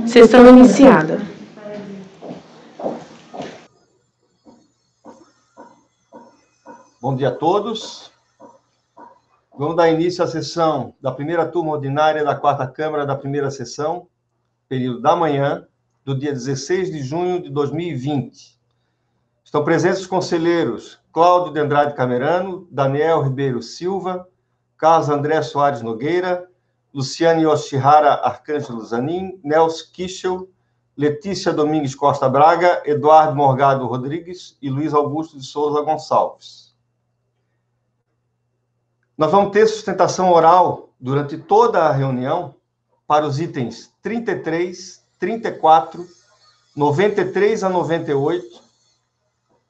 Sessão iniciada. Bom dia a todos. Vamos dar início à sessão da primeira turma ordinária da quarta Câmara da primeira sessão, período da manhã, do dia 16 de junho de 2020. Estão presentes os conselheiros Cláudio de Andrade Camerano, Daniel Ribeiro Silva, Carlos André Soares Nogueira, Luciane Yoshihara Arcângelo Zanin, Nelson Kischel, Letícia Domingues Costa Braga, Eduardo Morgado Rodrigues e Luiz Augusto de Souza Gonçalves. Nós vamos ter sustentação oral durante toda a reunião para os itens 33, 34, 93 a 98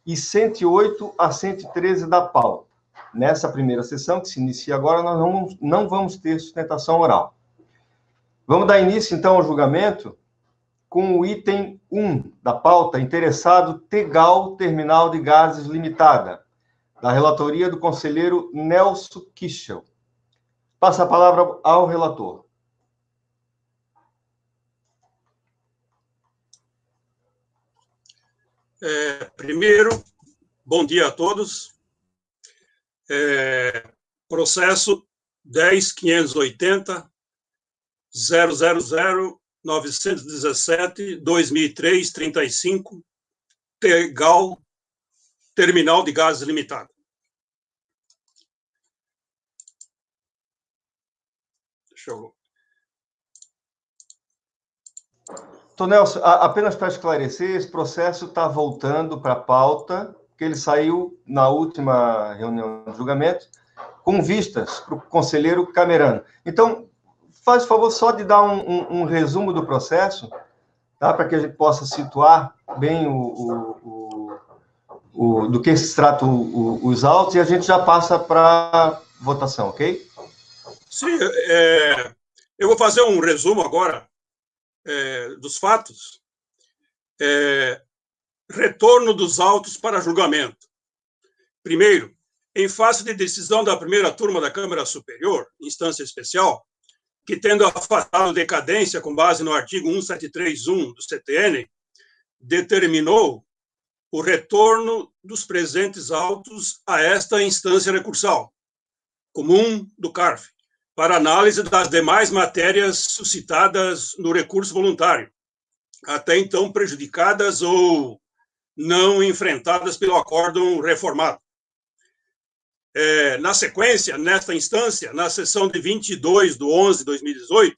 e 108 a 113 da pauta. Nessa primeira sessão, que se inicia agora, nós não vamos ter sustentação oral. Vamos dar início, então, ao julgamento com o item 1 da pauta, interessado Tegal Terminal de Gases Limitada, da relatoria do conselheiro Nelson Kischel. Passa a palavra ao relator. Primeiro, bom dia a todos. Processo 10.580, 000-917, 2003, 35, Tegal, Terminal de Gases Limitado. Deixa eu... Então, Nelson, apenas para esclarecer, esse processo está voltando para a pauta, porque ele saiu na última reunião de julgamento, com vistas para o conselheiro Camerano. Então, faz o favor só de dar um resumo do processo, tá? Para que a gente possa situar bem do que se trata os autos, e a gente já passa para a votação, ok? Sim, eu vou fazer um resumo agora dos fatos. Retorno dos autos para julgamento. Primeiro, em face de decisão da primeira turma da Câmara Superior, instância especial, que, tendo afastado decadência com base no artigo 1731 do CTN, determinou o retorno dos presentes autos a esta instância recursal comum do CARF, para análise das demais matérias suscitadas no recurso voluntário, até então prejudicadas ou não enfrentadas pelo acórdão reformado. Na sequência, nesta instância, na sessão de 22/11/2018,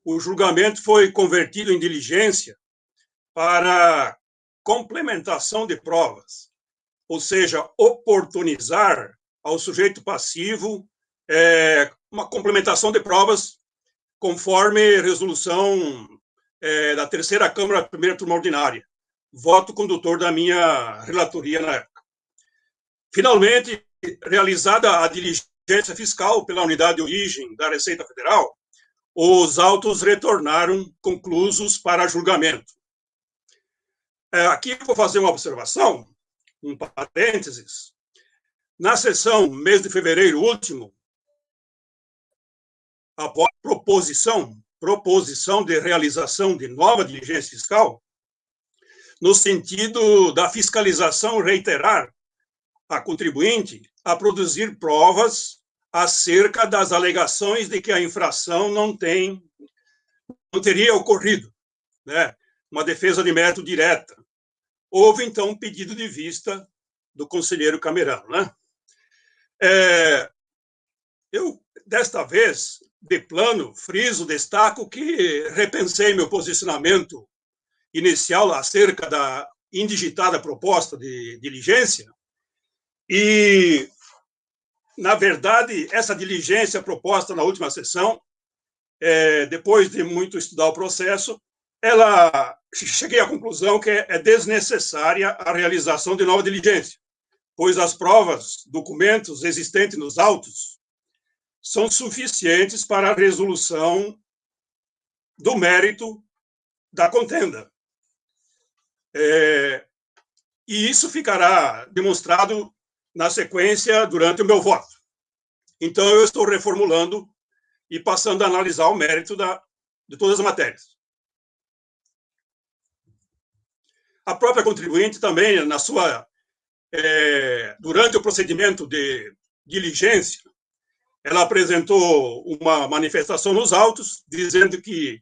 o julgamento foi convertido em diligência para complementação de provas, ou seja, oportunizar ao sujeito passivo uma complementação de provas conforme resolução da terceira Câmara, primeira turma ordinária, voto condutor da minha relatoria na época. Finalmente, realizada a diligência fiscal pela unidade de origem da Receita Federal, os autos retornaram conclusos para julgamento. Aqui eu vou fazer uma observação, um parênteses. Na sessão, mês de fevereiro último, após proposição de realização de nova diligência fiscal, no sentido da fiscalização reiterar a contribuinte a produzir provas acerca das alegações de que a infração não teria ocorrido, né? Uma defesa de mérito direta. Houve, então, um pedido de vista do conselheiro Camerano, né? Eu, desta vez, de plano, friso, destaco que repensei meu posicionamento inicial acerca da indigitada proposta de diligência e, na verdade, essa diligência proposta na última sessão, depois de muito estudar o processo, cheguei à conclusão que é desnecessária a realização de nova diligência, pois as provas, documentos existentes nos autos são suficientes para a resolução do mérito da contenda. E isso ficará demonstrado na sequência durante o meu voto. Então, eu estou reformulando e passando a analisar o mérito de todas as matérias. A própria contribuinte também, durante o procedimento de diligência, ela apresentou uma manifestação nos autos, dizendo que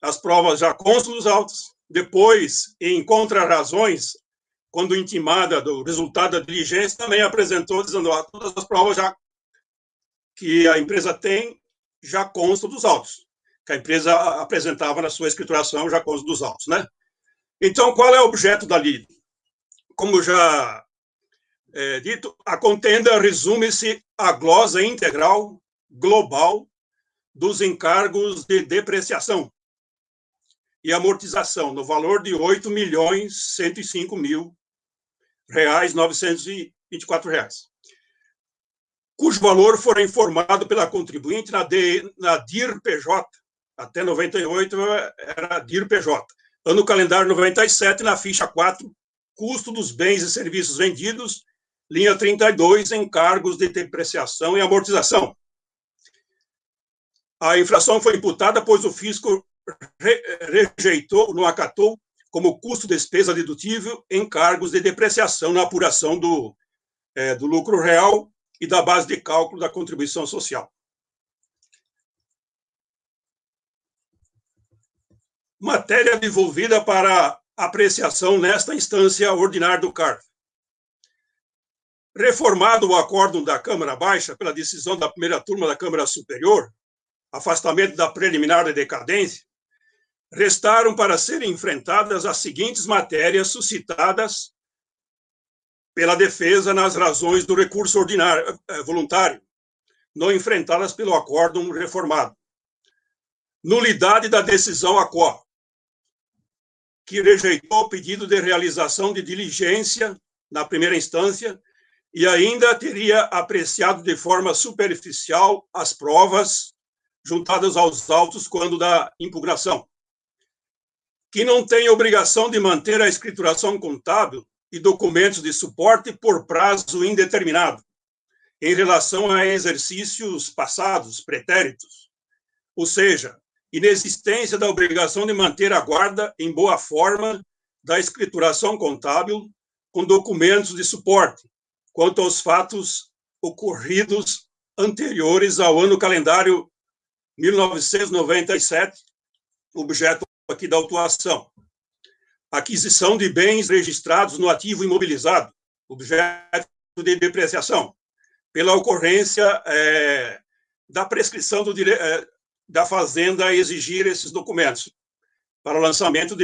as provas já constam nos autos. Depois, em contrarrazões, quando intimada do resultado da diligência, também apresentou, dizendo que todas as provas que a empresa tem já constam dos autos, que a empresa apresentava na sua escrituração já constam dos autos, né? Então, qual é o objeto da lide? Como já dito, a contenda resume-se à glosa integral global dos encargos de depreciação e amortização, no valor de R$ 8.105.924, cujo valor fora informado pela contribuinte na DIR-PJ. Até 98 era DIR-PJ. Ano calendário 97, na ficha 4, custo dos bens e serviços vendidos, linha 32, encargos de depreciação e amortização. A infração foi imputada, pois o fisco rejeitou, não acatou, como custo despesa dedutível, encargos de depreciação na apuração do lucro real e da base de cálculo da contribuição social. Matéria devolvida para apreciação nesta instância ordinária do CARF. Reformado o acórdão da Câmara Baixa pela decisão da primeira turma da Câmara Superior, afastamento da preliminar de decadência, restaram para serem enfrentadas as seguintes matérias suscitadas pela defesa nas razões do recurso ordinário voluntário, não enfrentadas pelo acórdão reformado. Nulidade da decisão ACO, que rejeitou o pedido de realização de diligência na primeira instância e ainda teria apreciado de forma superficial as provas juntadas aos autos quando da impugnação. Que não tem obrigação de manter a escrituração contábil e documentos de suporte por prazo indeterminado, em relação a exercícios passados, pretéritos, ou seja, inexistência da obrigação de manter a guarda em boa forma da escrituração contábil com documentos de suporte, quanto aos fatos ocorridos anteriores ao ano calendário 1997, objeto aqui da autuação. Aquisição de bens registrados no ativo imobilizado, objeto de depreciação, pela ocorrência da prescrição da Fazenda exigir esses documentos para o lançamento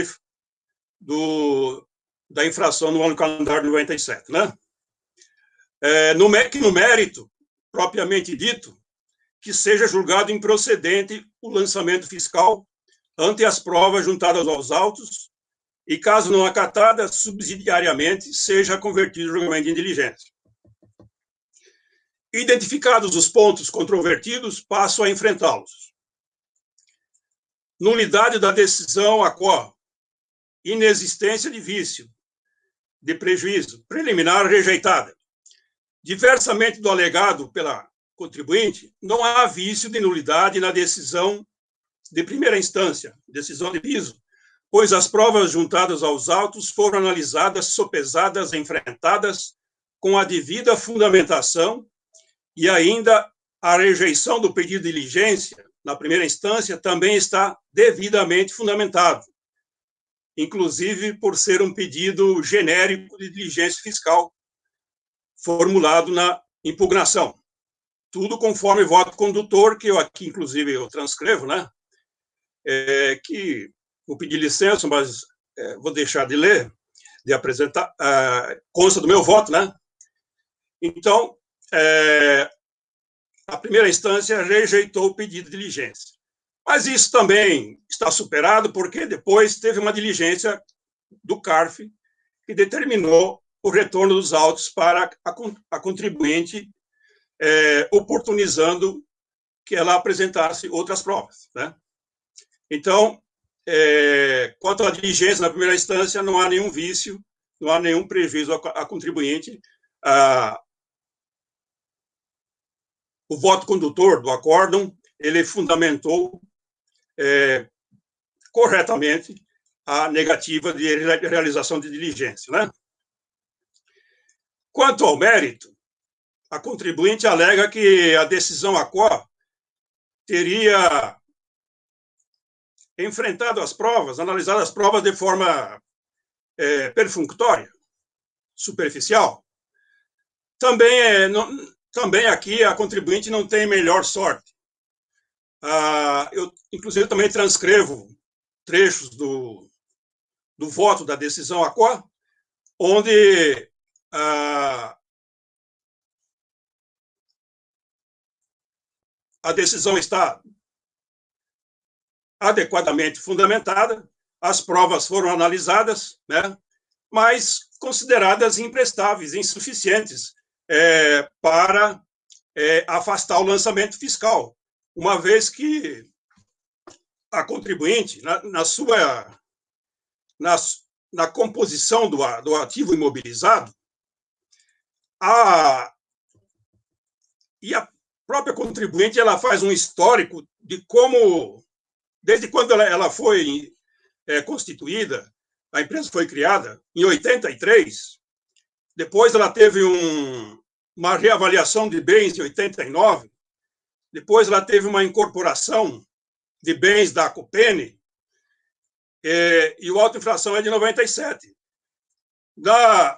da infração no ano calendário 97, né? No mérito, propriamente dito, que seja julgado improcedente o lançamento fiscal ante as provas juntadas aos autos e, caso não acatada, subsidiariamente, seja convertido em julgamento em diligência. Identificados os pontos controvertidos, passo a enfrentá-los. Nulidade da decisão ACO, inexistência de vício, de prejuízo, preliminar rejeitada. Diversamente do alegado pela contribuinte, não há vício de nulidade na decisão de primeira instância, decisão de piso, pois as provas juntadas aos autos foram analisadas, sopesadas, enfrentadas com a devida fundamentação e ainda a rejeição do pedido de diligência na primeira instância também está devidamente fundamentado, inclusive por ser um pedido genérico de diligência fiscal formulado na impugnação. Tudo conforme voto condutor, que eu aqui, inclusive, eu transcrevo, né? Que vou pedir licença, mas vou deixar de ler, de apresentar, consta do meu voto, né? Então, a primeira instância rejeitou o pedido de diligência. Mas isso também está superado, porque depois teve uma diligência do CARF que determinou o retorno dos autos para a contribuinte, oportunizando que ela apresentasse outras provas, né? Então, quanto à diligência na primeira instância, não há nenhum vício, não há nenhum prejuízo à contribuinte. O voto condutor do acórdão, ele fundamentou corretamente a negativa de realização de diligência, né? Quanto ao mérito, a contribuinte alega que a decisão ACO teria enfrentado as provas, analisado as provas de forma perfunctória, superficial. Também aqui a contribuinte não tem melhor sorte. Eu, inclusive, também transcrevo trechos do voto da decisão ACO, onde a decisão está adequadamente fundamentada, as provas foram analisadas, né, mas consideradas imprestáveis, insuficientes para afastar o lançamento fiscal, uma vez que a contribuinte, na composição do ativo imobilizado, e a própria contribuinte ela faz um histórico de como, desde quando ela foi constituída, a empresa foi criada em 83, depois ela teve uma reavaliação de bens em 89, depois ela teve uma incorporação de bens da Copene, e o auto-infração é de 97.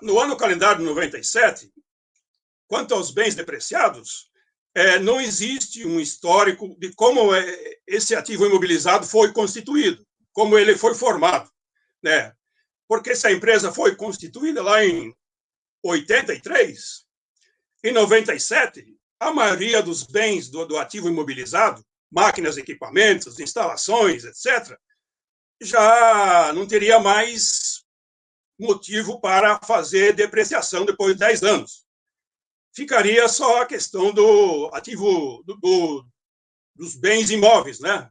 No ano calendário de 97, quanto aos bens depreciados, não existe um histórico de como esse ativo imobilizado foi constituído, como ele foi formado, né? Porque se a empresa foi constituída lá em 83, em 97, a maioria dos bens do ativo imobilizado, máquinas, equipamentos, instalações, etc., já não teria mais motivo para fazer depreciação depois de 10 anos. Ficaria só a questão do ativo dos bens imóveis, né?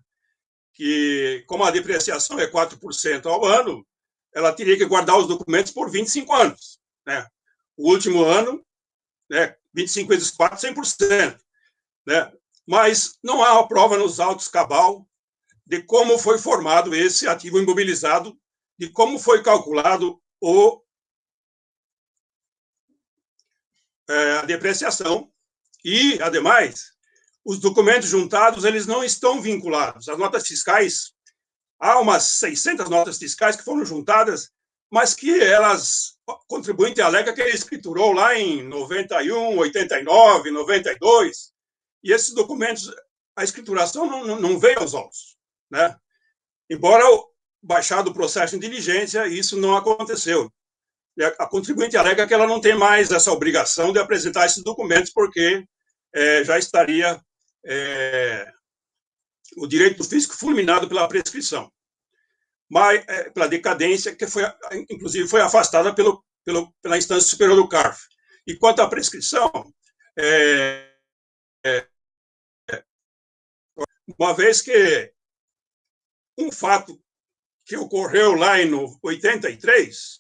Que, como a depreciação é 4% ao ano, ela teria que guardar os documentos por 25 anos, né? O último ano, né, 25 vezes 4, 100%, né? Mas não há prova nos autos cabal de como foi formado esse ativo imobilizado, de como foi calculado a depreciação. E, ademais, os documentos juntados eles não estão vinculados. As notas fiscais, há umas 600 notas fiscais que foram juntadas, mas que o contribuinte alega que ele escriturou lá em 91, 89, 92, e esses documentos, a escrituração não veio aos autos, né? Embora baixado o processo em diligência, isso não aconteceu. A contribuinte alega que ela não tem mais essa obrigação de apresentar esses documentos, porque já estaria o direito do fisco fulminado pela prescrição, mas pela decadência, que inclusive foi afastada pela instância superior do CARF. E quanto à prescrição, uma vez que um fato que ocorreu lá em 83,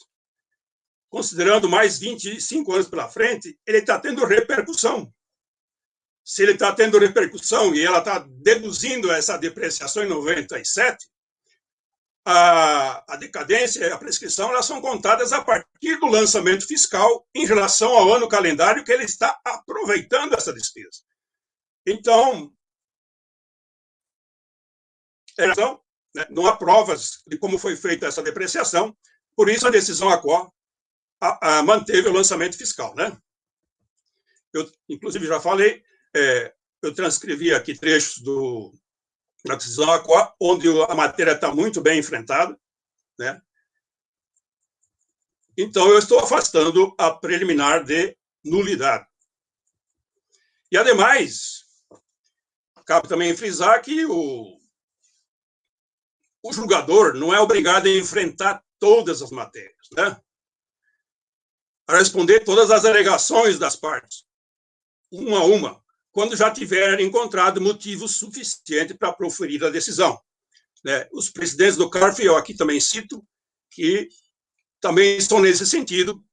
considerando mais 25 anos pela frente, ele está tendo repercussão. Se ele está tendo repercussão e ela está deduzindo essa depreciação em 97, a decadência e a prescrição elas são contadas a partir do lançamento fiscal em relação ao ano calendário que ele está aproveitando essa despesa. Então, não há provas de como foi feita essa depreciação, por isso a decisão ACO manteve o lançamento fiscal, né? Eu, inclusive, já falei, eu transcrevi aqui trechos da decisão ACO, onde a matéria está muito bem enfrentada, né? Então, eu estou afastando a preliminar de nulidade. E, ademais, cabe também frisar que o julgador não é obrigado a enfrentar todas as matérias, né? A responder todas as alegações das partes, uma a uma, quando já tiver encontrado motivo suficiente para proferir a decisão, né? Os presidentes do CARF, eu aqui também cito, que também estão nesse sentido,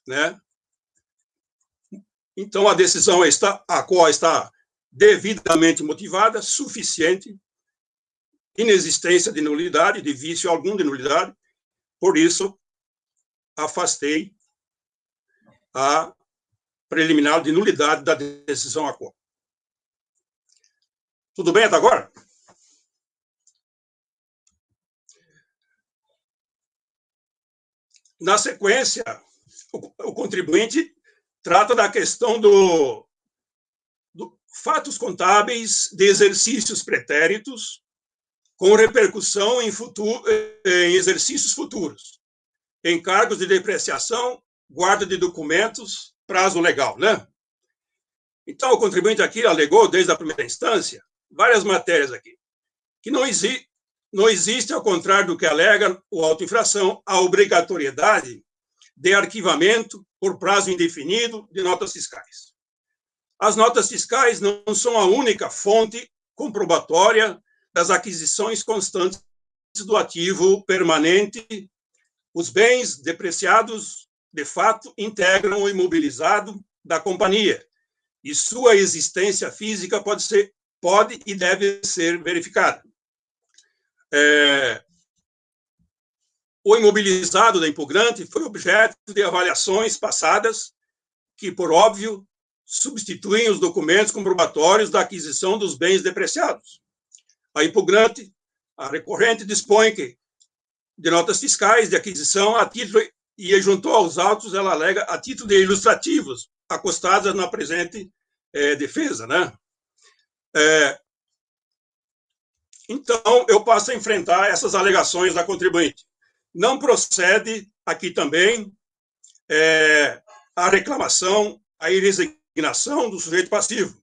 né? Então, a decisão a qual está devidamente motivada, suficiente, inexistência de nulidade, de vício algum de nulidade, Por isso, afastei a preliminar de nulidade da decisão ACOM. Tudo bem até agora? Na sequência, o contribuinte trata da questão do fatos contábeis de exercícios pretéritos com repercussão em exercícios futuros, encargos de depreciação, guarda de documentos, prazo legal, né? Então, o contribuinte aqui alegou, desde a primeira instância, várias matérias aqui, que não existe, ao contrário do que alega o auto-infração, a obrigatoriedade de arquivamento por prazo indefinido de notas fiscais. As notas fiscais não são a única fonte comprobatória das aquisições constantes do ativo permanente. Os bens depreciados, de fato, integram o imobilizado da companhia, e sua existência física pode e deve ser verificada. O imobilizado da impugnante foi objeto de avaliações passadas que, por óbvio, substituem os documentos comprobatórios da aquisição dos bens depreciados. A impugnante, a recorrente, dispõe que de notas fiscais de aquisição a título, e juntou aos autos, ela alega, a título de ilustrativos, acostadas na presente defesa, né? Então, eu passo a enfrentar essas alegações da contribuinte. Não procede aqui também a reclamação, a resignação do sujeito passivo.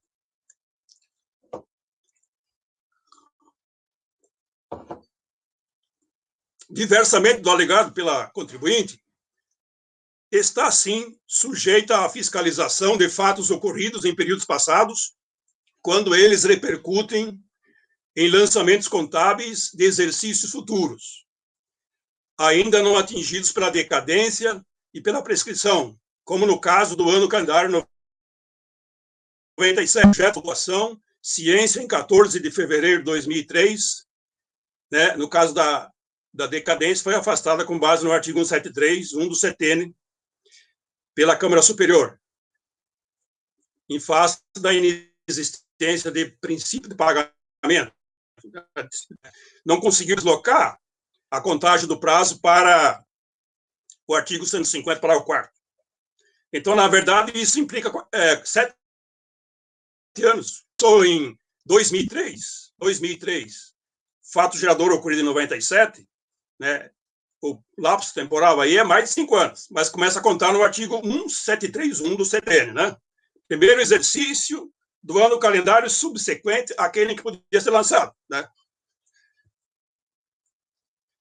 Diversamente do alegado pela contribuinte, está, sim, sujeita à fiscalização de fatos ocorridos em períodos passados, quando eles repercutem em lançamentos contábeis de exercícios futuros, ainda não atingidos pela decadência e pela prescrição, como no caso do ano calendário 97, projeto de atuação, ciência, em 14 de fevereiro de 2003, né, no caso da decadência, foi afastada com base no artigo 173, do CTN, pela Câmara Superior, em face da inexistência de princípio de pagamento. Não conseguiu deslocar a contagem do prazo para o artigo 150, parágrafo 4º. Então, na verdade, isso implica 7 anos. Estou em 2003, fato gerador ocorrido em 97, né? O lapso temporal aí é mais de 5 anos, mas começa a contar no artigo 1731 do CTN, né? Primeiro exercício do ano calendário subsequente àquele que podia ser lançado, né?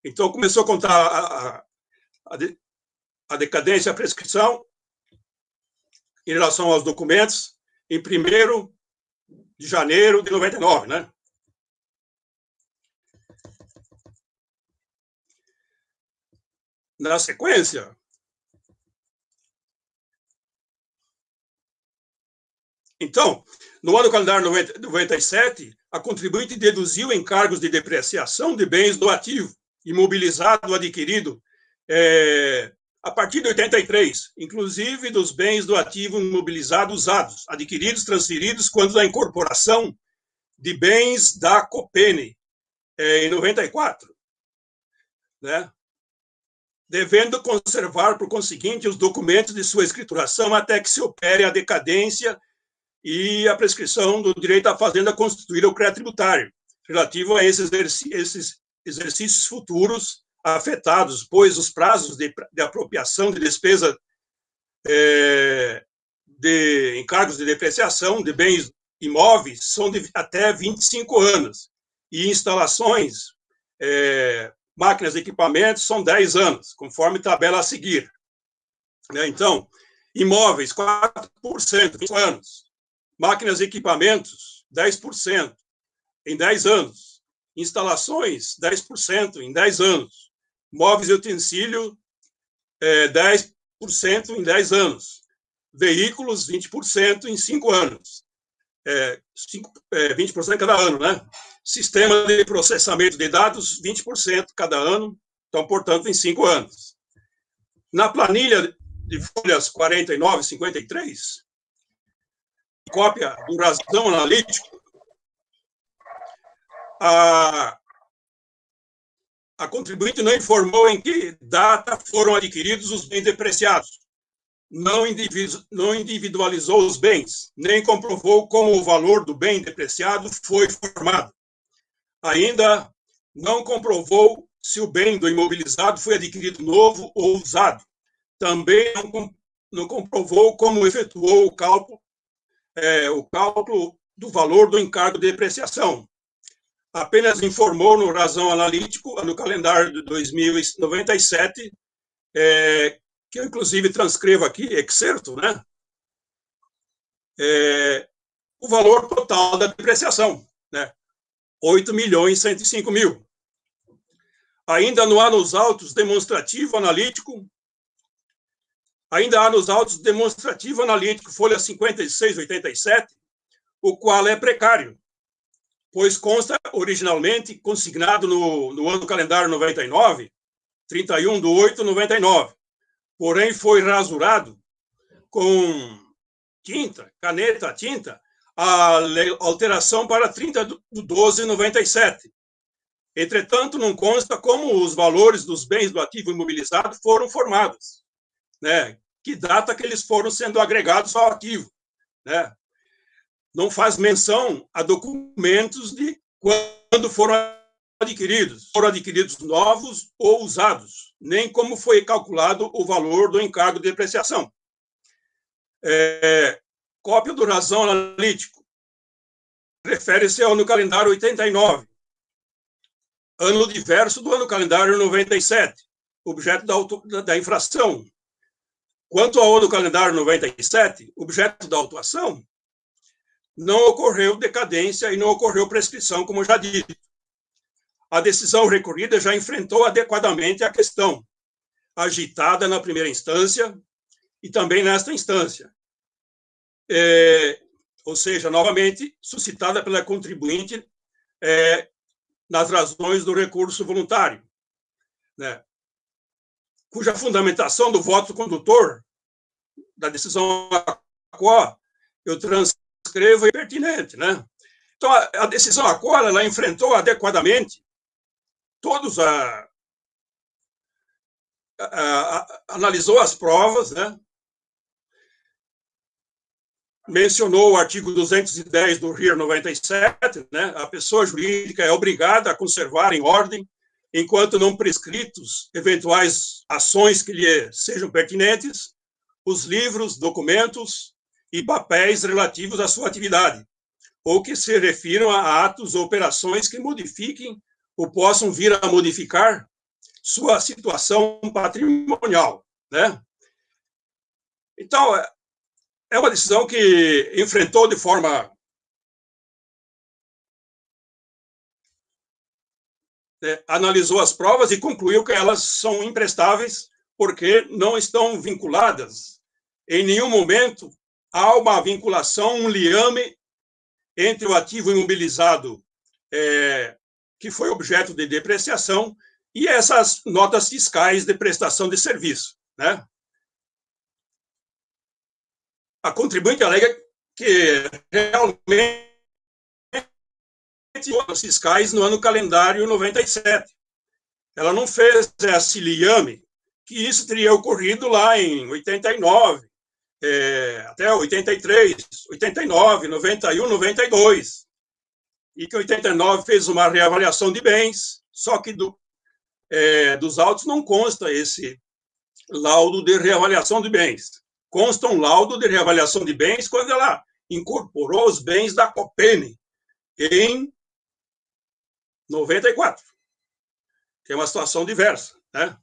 Então, começou a contar a decadência, a prescrição, em relação aos documentos, em 1º de janeiro de 99, né? Na sequência, então, no ano calendário 97, a contribuinte deduziu encargos de depreciação de bens do ativo imobilizado adquirido a partir de 83, inclusive dos bens do ativo imobilizado usados, adquiridos, transferidos quando da incorporação de bens da Copene, em 94, né? Devendo conservar, por conseguinte, os documentos de sua escrituração até que se opere a decadência e a prescrição do direito à fazenda constituir o crédito tributário, relativo a esses exercícios futuros afetados, pois os prazos de apropriação de despesa de encargos de depreciação de bens imóveis são de até 25 anos, e instalações, máquinas e equipamentos são 10 anos, conforme tabela a seguir. Então, imóveis, 4%, 20 anos. Máquinas e equipamentos, 10%, em 10 anos. Instalações, 10%, em 10 anos. Móveis e utensílio, 10% em 10 anos. Veículos, 20% em 5 anos. 20% cada ano, né? Sistema de processamento de dados, 20% cada ano. Então, portanto, em 5 anos. Na planilha de folhas 49 e 53, cópia do Razão Analítico, a contribuinte não informou em que data foram adquiridos os bens depreciados, não individualizou os bens, nem comprovou como o valor do bem depreciado foi formado. Ainda não comprovou se o bem do imobilizado foi adquirido novo ou usado. Também não comprovou como efetuou o cálculo do valor do encargo de depreciação. Apenas informou no Razão Analítico, no calendário de 2097, que eu, inclusive, transcrevo aqui, excerto, né? O valor total da depreciação, né? 8.105.000. Ainda não há nos autos demonstrativo analítico, folha 5687, o qual é precário, pois consta originalmente consignado no ano calendário 99, 31/8/99, porém foi rasurado com caneta tinta, a alteração para 30/12/97. Entretanto, não consta como os valores dos bens do ativo imobilizado foram formados, né? Que data que eles foram sendo agregados ao ativo, né? Não faz menção a documentos de quando foram adquiridos novos ou usados, nem como foi calculado o valor do encargo de depreciação. Cópia do Razão Analítico. Refere-se ao ano calendário 89, ano diverso do ano calendário 97, objeto da infração. Quanto ao ano calendário 97, objeto da autuação, não ocorreu decadência e não ocorreu prescrição, como já dito. A decisão recorrida já enfrentou adequadamente a questão, agitada na primeira instância e também nesta instância. Ou seja, novamente, suscitada pela contribuinte nas razões do recurso voluntário, né? Cuja fundamentação do voto condutor da decisão ACO eu transcrevo é pertinente, né? Então, a decisão ACO, ela enfrentou adequadamente todos analisou as provas, né? Mencionou o artigo 210 do RIR 97, né? A pessoa jurídica é obrigada a conservar em ordem, enquanto não prescritos eventuais ações que lhe sejam pertinentes, os livros, documentos e papéis relativos à sua atividade, ou que se refiram a atos ou operações que modifiquem ou possam vir a modificar sua situação patrimonial, né? Então, é uma decisão que enfrentou de forma analisou as provas e concluiu que elas são imprestáveis porque não estão vinculadas em nenhum momento há uma vinculação, um liame entre o ativo imobilizado que foi objeto de depreciação e essas notas fiscais de prestação de serviço, né? A contribuinte alega que realmente notas fiscais no ano calendário 97. Ela não fez esse liame, que isso teria ocorrido lá em 89, até 83, 89, 91, 92. E que 89 fez uma reavaliação de bens, só que dos autos não consta esse laudo de reavaliação de bens. Consta um laudo de reavaliação de bens quando ela incorporou os bens da Copene em 94. Que é uma situação diversa, né?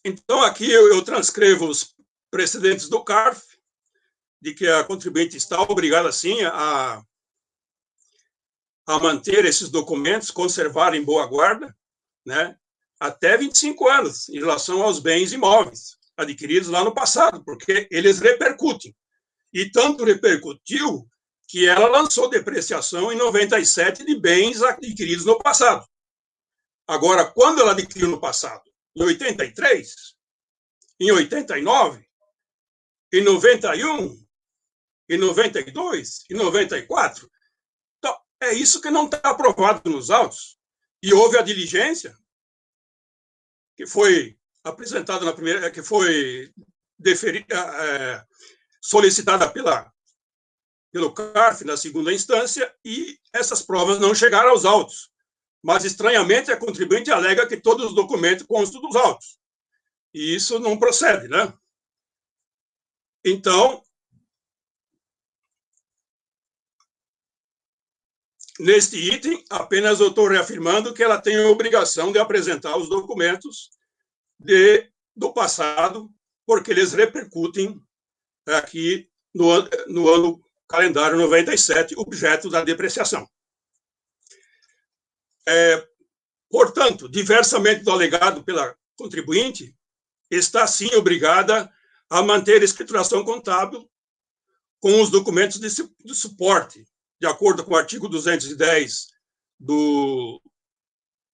Então, aqui eu transcrevo os precedentes do CARF, de que a contribuinte está obrigada, sim, a manter esses documentos, conservar em boa guarda, né, até 25 anos, em relação aos bens imóveis adquiridos lá no passado, porque eles repercutem. E tanto repercutiu que ela lançou depreciação em 97 de bens adquiridos no passado. Agora, quando ela adquiriu no passado? Em 83, em 89, em 91, em 92, em 94. Então, é isso que não está aprovado nos autos. E houve a diligência, que foi apresentada na primeira, que foi solicitada pelo CARF na segunda instância, e essas provas não chegaram aos autos. Mas, estranhamente, a contribuinte alega que todos os documentos constam dos autos. E isso não procede, né? Então, neste item, apenas eu estou reafirmando que ela tem a obrigação de apresentar os documentos do passado, porque eles repercutem aqui no ano calendário 97, objeto da depreciação. Portanto, diversamente do alegado pela contribuinte, está sim obrigada a manter a escrituração contábil com os documentos de suporte, de acordo com o artigo 210 do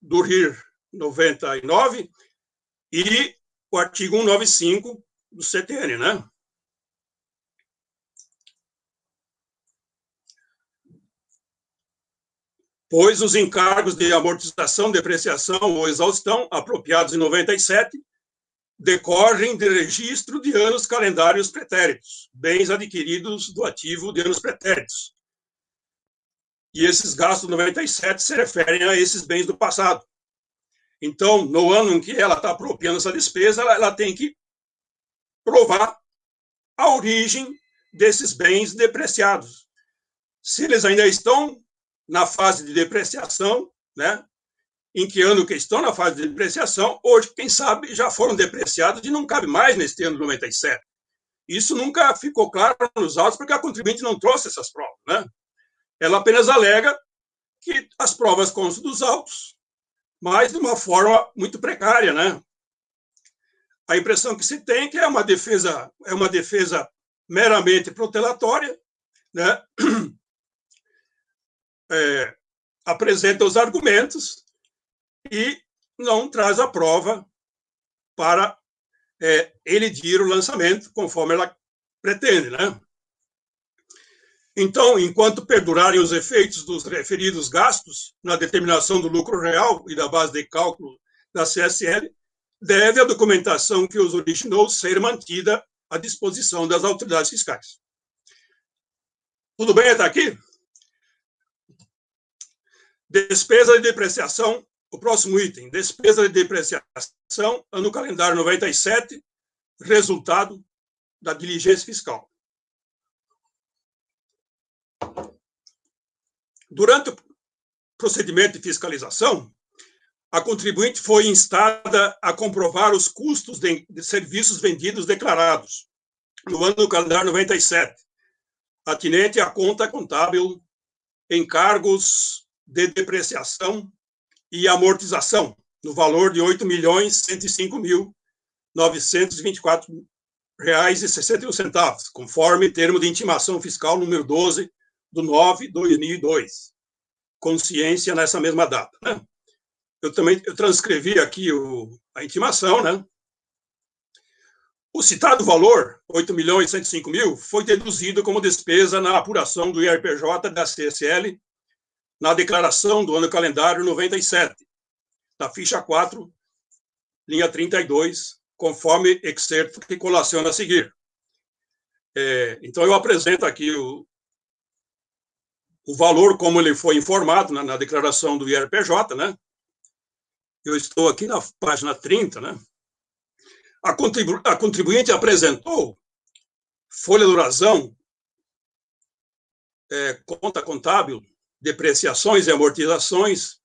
RIR 99 e o artigo 195 do CTN, né? Pois os encargos de amortização, depreciação ou exaustão apropriados em 97 decorrem de registro de anos calendários pretéritos, bens adquiridos do ativo de anos pretéritos. E esses gastos de 97 se referem a esses bens do passado. Então, no ano em que ela está apropriando essa despesa, ela tem que provar a origem desses bens depreciados. Se eles ainda estão na fase de depreciação, né? Em que ano que estão na fase de depreciação, hoje, quem sabe, já foram depreciados e não cabe mais neste ano de 97. Isso nunca ficou claro nos autos, porque a contribuinte não trouxe essas provas, né? Ela apenas alega que as provas constam dos autos, mas de uma forma muito precária, né? A impressão que se tem é que é uma defesa meramente protelatória, né? Apresenta os argumentos e não traz a prova para elidir o lançamento, conforme ela pretende, né? Então, enquanto perdurarem os efeitos dos referidos gastos na determinação do lucro real e da base de cálculo da CSL, deve a documentação que os originou ser mantida à disposição das autoridades fiscais. Tudo bem até aqui? Despesa de depreciação, o próximo item, despesa de depreciação, ano calendário 97, resultado da diligência fiscal. Durante o procedimento de fiscalização, a contribuinte foi instada a comprovar os custos de serviços vendidos declarados no ano do calendário 97, atinente à conta contábil, encargos de depreciação e amortização, no valor de R$ 8.105.924,61, conforme termo de intimação fiscal número 12 do 9 de 2002, com ciência nessa mesma data, né? Eu transcrevi aqui a intimação, né? O citado valor, R$ 8.105.000, foi deduzido como despesa na apuração do IRPJ da CSL na declaração do ano calendário 97, na ficha 4, linha 32, conforme excerto que colaciona a seguir. Então, eu apresento aqui o valor como ele foi informado na declaração do IRPJ, né? Eu estou aqui na página 30, né? A contribuinte apresentou folha de razão, conta contábil, depreciações e amortizações,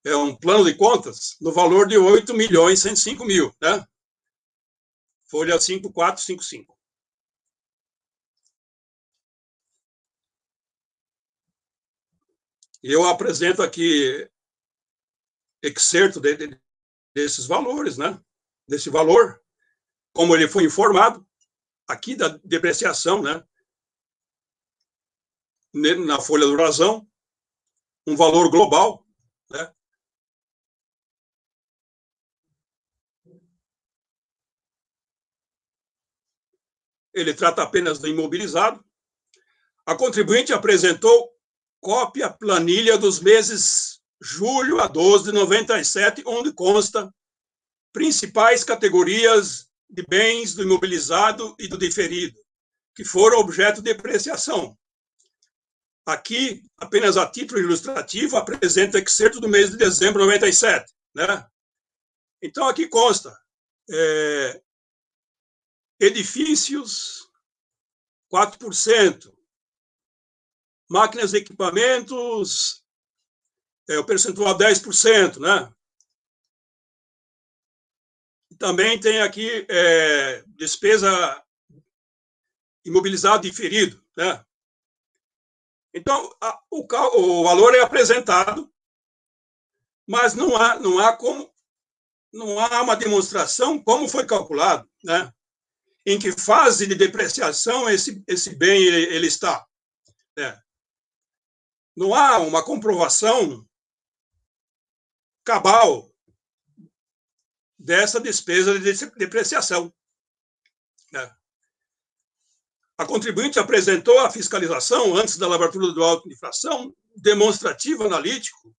um plano de contas no valor de R$ 8.105.000, né? Folha 5455. Eu apresento aqui excerto desses valores, né? Desse valor, como ele foi informado, aqui da depreciação, né? Na folha de razão, um valor global, né? ele trata apenas do imobilizado. A contribuinte apresentou cópia planilha dos meses julho a 12 de 97, onde consta principais categorias de bens do imobilizado e do diferido, que foram objeto de depreciação. Aqui, apenas a título ilustrativo, apresenta o excerto do mês de dezembro de 97. Né? Então, aqui consta edifícios, 4%, máquinas e equipamentos, o percentual 10%, né? Também tem aqui despesa imobilizado diferido, né? Então, o valor é apresentado, mas não há uma demonstração como foi calculado, né? Em que fase de depreciação esse bem ele está. Né? Não há uma comprovação cabal dessa despesa de depreciação. Né? A contribuinte apresentou a fiscalização, antes da lavratura do auto de infração, demonstrativo analítico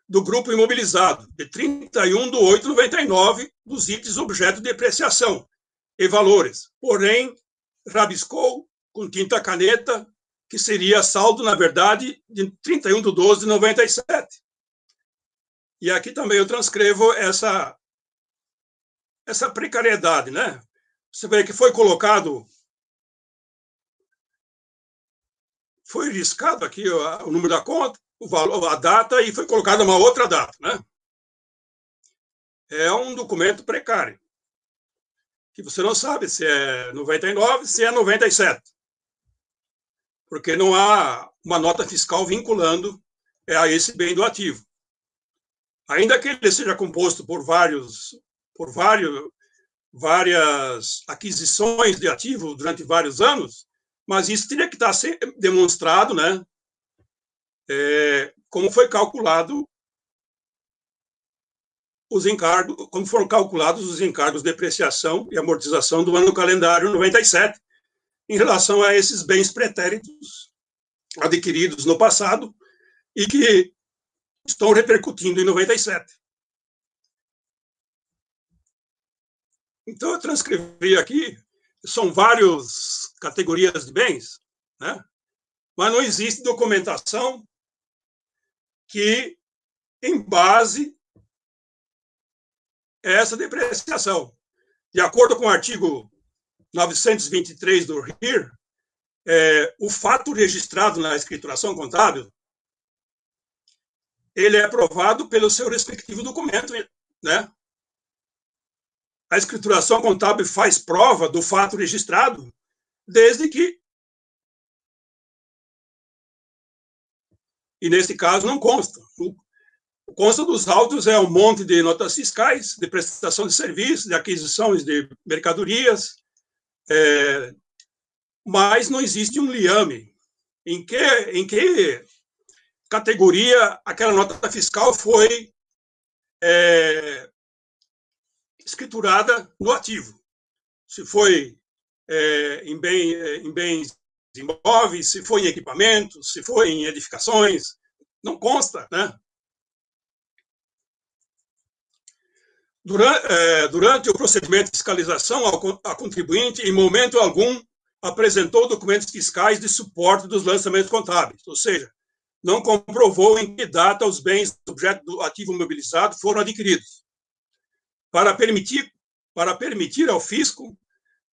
do grupo imobilizado, de 31/8/99, dos itens objeto de depreciação e valores. Porém, rabiscou com tinta caneta, que seria saldo, na verdade, de 31/12/97. E aqui também eu transcrevo essa precariedade, né? Você vê que foi colocado, foi riscado aqui o número da conta, o valor, a data, e foi colocada uma outra data, né? É um documento precário, que você não sabe se é 99, se é 97, porque não há uma nota fiscal vinculando a esse bem do ativo. Ainda que ele seja composto por várias aquisições de ativo durante vários anos, mas isso teria que estar demonstrado, né? Como foi calculado os encargos, como foram calculados os encargos de depreciação e amortização do ano calendário 97, em relação a esses bens pretéritos adquiridos no passado e que estão repercutindo em 97. Então, eu transcrevi aqui, são várias categorias de bens, né? Mas não existe documentação que embase essa depreciação. De acordo com o artigo 923 do RIR, o fato registrado na escrituração contábil, ele é aprovado pelo seu respectivo documento, né? A escrituração contábil faz prova do fato registrado, desde que, e nesse caso não consta. Consta dos autos um monte de notas fiscais, de prestação de serviços, de aquisições de mercadorias, mas não existe um liame. Em que categoria aquela nota fiscal foi escriturada no ativo? Se foi em bens imóveis, se foi em equipamentos, se foi em edificações, não consta, né? Durante o procedimento de fiscalização, a contribuinte, em momento algum, apresentou documentos fiscais de suporte dos lançamentos contábeis, ou seja, não comprovou em que data os bens objeto do ativo mobilizado foram adquiridos, para permitir ao fisco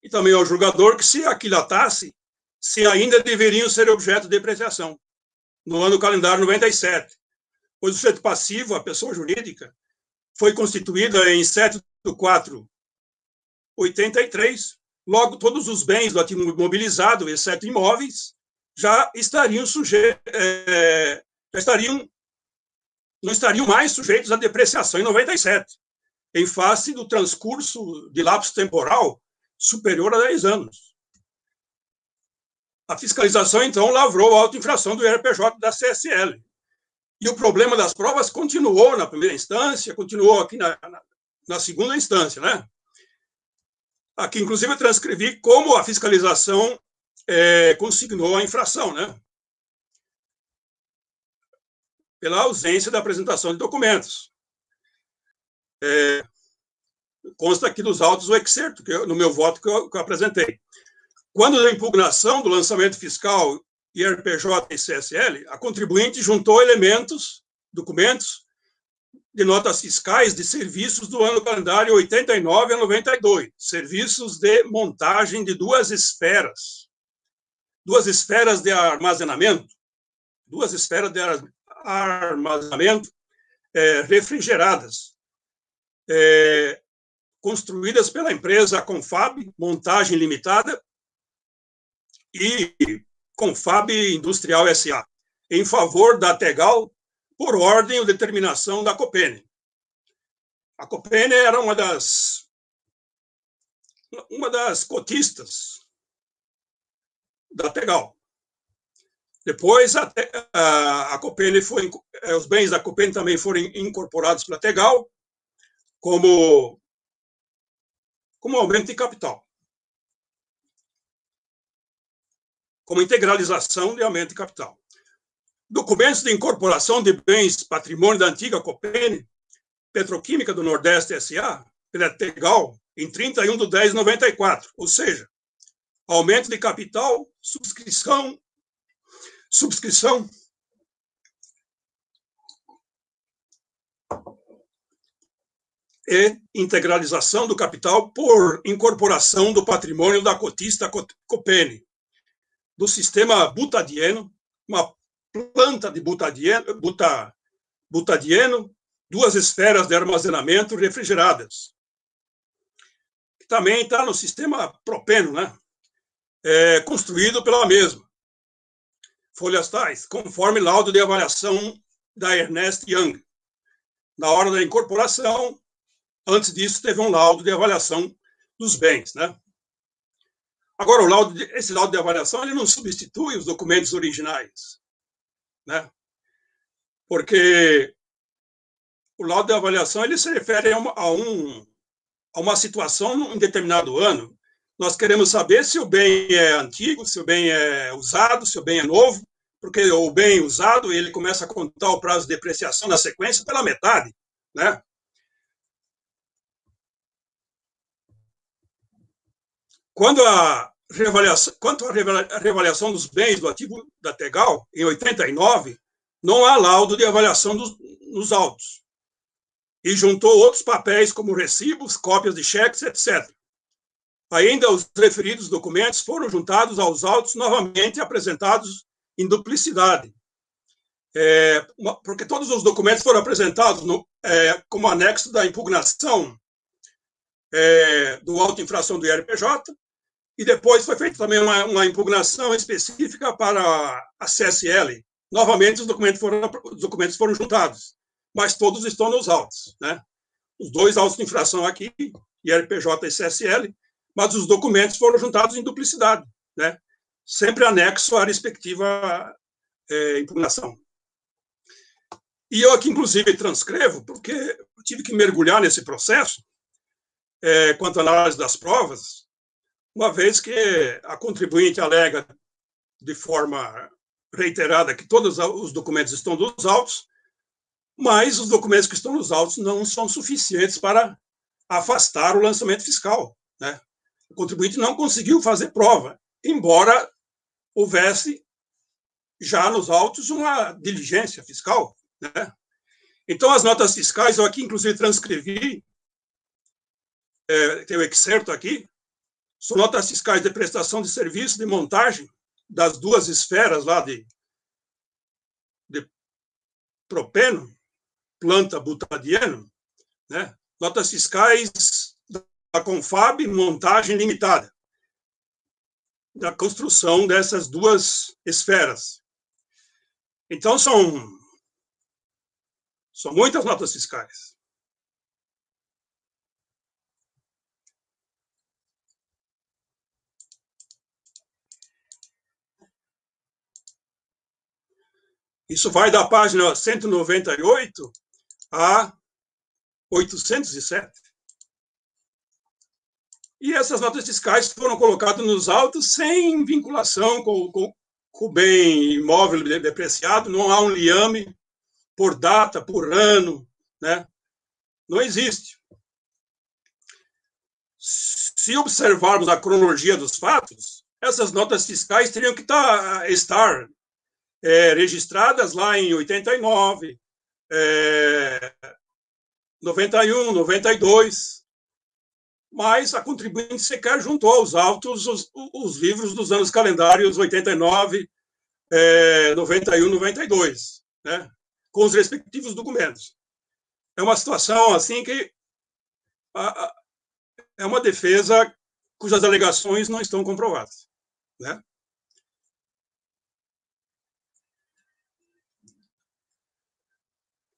e também ao julgador que se aquilatasse se ainda deveriam ser objeto de depreciação no ano calendário 97, pois o sujeito passivo, a pessoa jurídica, foi constituída em 7/4/83, logo todos os bens do ativo mobilizado, exceto imóveis, já estariam não estariam mais sujeitos à depreciação em 97, em face do transcurso de lapso temporal superior a 10 anos. A fiscalização, então, lavrou a autoinfração do RPJ da CSL. E o problema das provas continuou na primeira instância, continuou aqui na segunda instância, né? Aqui, inclusive, eu transcrevi como a fiscalização consignou a infração, né? Pela ausência da apresentação de documentos. Consta aqui dos autos o excerto, no meu voto que eu apresentei. Quando da impugnação do lançamento fiscal IRPJ e CSL, a contribuinte juntou documentos de notas fiscais de serviços do ano calendário 89 a 92, serviços de montagem de duas esferas de armazenamento, refrigeradas, construídas pela empresa Confab, Montagem Limitada, e Confab Industrial S.A., em favor da Tegal, por ordem ou determinação da Copene. A Copene era uma das cotistas da Tegal. Depois, a Copene os bens da Copene também foram incorporados pela Tegal como aumento de capital, como integralização de aumento de capital. Documentos de incorporação de bens patrimônio da antiga Copene, Petroquímica do Nordeste S.A., pela Tegal, em 31/10/94, ou seja, aumento de capital, subscrição e integralização do capital por incorporação do patrimônio da cotista Copene, do sistema butadieno, uma planta de butadieno, duas esferas de armazenamento refrigeradas. Também está no sistema propeno, né? Construído pela mesma. Folhas tais, conforme laudo de avaliação da Ernst Young. Na hora da incorporação, antes disso, teve um laudo de avaliação dos bens, né? Agora, esse laudo de avaliação ele não substitui os documentos originais, né? Porque o laudo de avaliação ele se refere a uma situação em determinado ano. Nós queremos saber se o bem é antigo, se o bem é usado, se o bem é novo, porque o bem usado ele começa a contar o prazo de depreciação na sequência pela metade, né? Quanto à reavaliação dos bens do ativo da Tegal, em 89, não há laudo de avaliação nos autos. E juntou outros papéis, como recibos, cópias de cheques, etc. Ainda os referidos documentos foram juntados aos autos novamente apresentados em duplicidade. Porque todos os documentos foram apresentados como anexo da impugnação do auto infração do IRPJ, e depois foi feita também uma impugnação específica para a CSL. Novamente, os documentos foram juntados, mas todos estão nos autos, né? Os dois autos de infração aqui, IRPJ e CSL, mas os documentos foram juntados em duplicidade, né? Sempre anexo à respectiva impugnação. E eu aqui, inclusive, transcrevo, porque eu tive que mergulhar nesse processo, quanto à análise das provas, uma vez que a contribuinte alega de forma reiterada que todos os documentos estão nos autos, mas os documentos que estão nos autos não são suficientes para afastar o lançamento fiscal, né? O contribuinte não conseguiu fazer prova, embora houvesse já nos autos uma diligência fiscal, né? Então, as notas fiscais, eu aqui, inclusive, transcrevi, tem o excerto aqui, são notas fiscais de prestação de serviço de montagem das duas esferas lá de propeno, planta butadieno, né? Notas fiscais da Confab, montagem limitada, da construção dessas duas esferas. Então, são muitas notas fiscais. Isso vai da página 198 a 807. E essas notas fiscais foram colocadas nos autos sem vinculação com o bem imóvel depreciado, não há um liame por data, por ano, né? Não existe. Se observarmos a cronologia dos fatos, essas notas fiscais teriam que estar registradas lá em 89, 91, 92, mas a contribuinte sequer juntou aos autos os livros dos anos calendários 89, 91, 92, né, com os respectivos documentos. É uma situação assim que é uma defesa cujas alegações não estão comprovadas, né?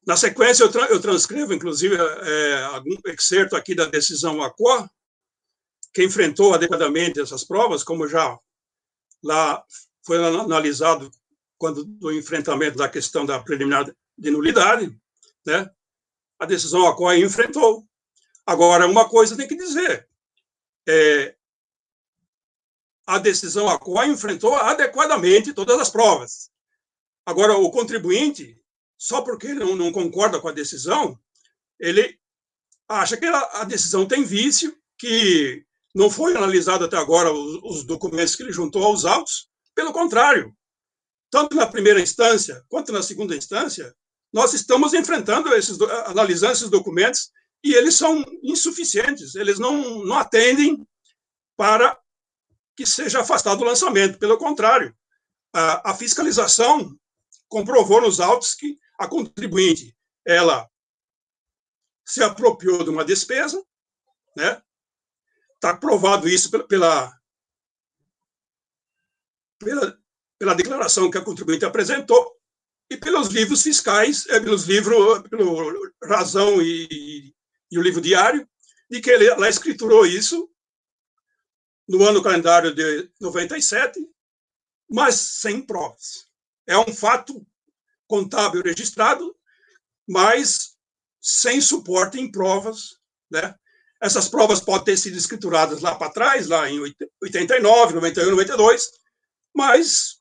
Na sequência, eu transcrevo, inclusive, algum excerto aqui da decisão ACOA, que enfrentou adequadamente essas provas, como já lá foi analisado quando do enfrentamento da questão da preliminar de nulidade, né? A decisão ACOA enfrentou. Agora, uma coisa tem que dizer, a decisão ACOA enfrentou adequadamente todas as provas. Agora, o contribuinte, só porque ele não concorda com a decisão, ele acha que a decisão tem vício, que não foi analisado até agora os documentos que ele juntou aos autos. Pelo contrário, tanto na primeira instância quanto na segunda instância, nós estamos analisando esses documentos e eles são insuficientes, eles não atendem para que seja afastado o lançamento. Pelo contrário, a fiscalização comprovou nos autos que a contribuinte, ela se apropriou de uma despesa, né? Está provado isso pela declaração que a contribuinte apresentou e pelos livros fiscais, pelo Razão e o livro diário, de que ela escriturou isso no ano calendário de 97, mas sem provas. É um fato contábil registrado, mas sem suporte em provas, né? Essas provas podem ter sido escrituradas lá para trás, lá em 89, 91, 92, mas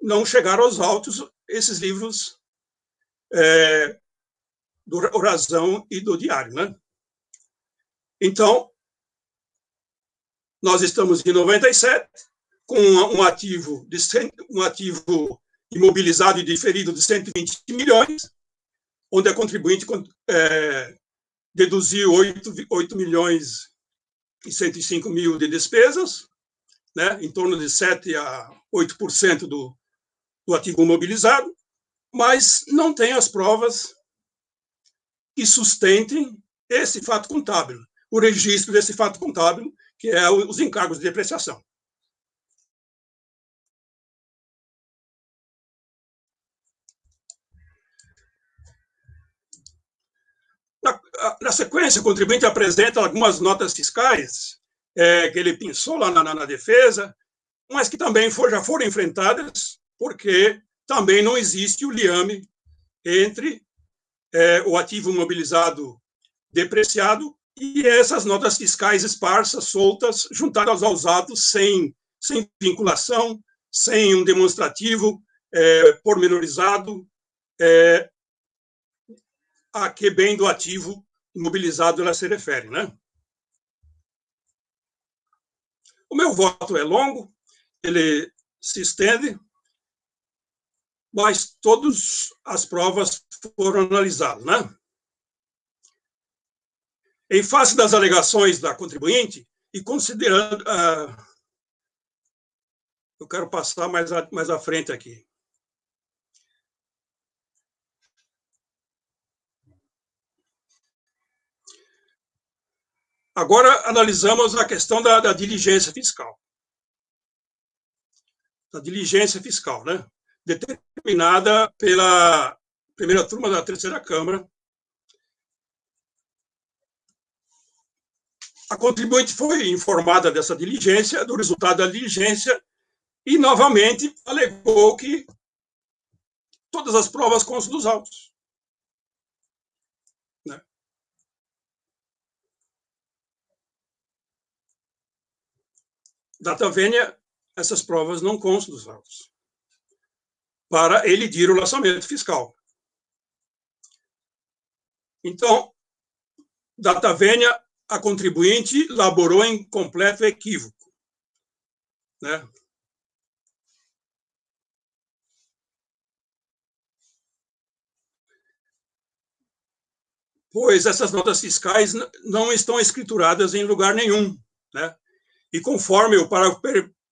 não chegaram aos autos esses livros do Razão e do Diário, né? Então, nós estamos em 97, com um ativo imobilizado e diferido de 120 milhões, onde a contribuinte deduziu 8 milhões e 105 mil de despesas, né, em torno de 7 a 8% do ativo imobilizado, mas não tem as provas que sustentem esse fato contábil, o registro desse fato contábil, que é os encargos de depreciação. Na sequência, o contribuinte apresenta algumas notas fiscais que ele pensou lá na defesa, mas que também já foram enfrentadas, porque também não existe o liame entre o ativo imobilizado depreciado e essas notas fiscais esparsas, soltas, juntadas aos autos, sem vinculação, sem um demonstrativo pormenorizado a que bem do ativo imobilizado ela se refere, né? O meu voto é longo, ele se estende, mas todas as provas foram analisadas, né? Em face das alegações da contribuinte e considerando... eu quero passar mais à frente aqui. Agora, analisamos a questão da diligência fiscal. Da diligência fiscal, né? Determinada pela primeira turma da terceira Câmara. A contribuinte foi informada dessa diligência, do resultado da diligência, e, novamente, alegou que todas as provas constam dos autos. Né? data vênia, essas provas não constam dos autos, para elidir o lançamento fiscal. Então, data vênia, a contribuinte laborou em completo equívoco, né? Pois essas notas fiscais não estão escrituradas em lugar nenhum, né? E conforme o parágrafo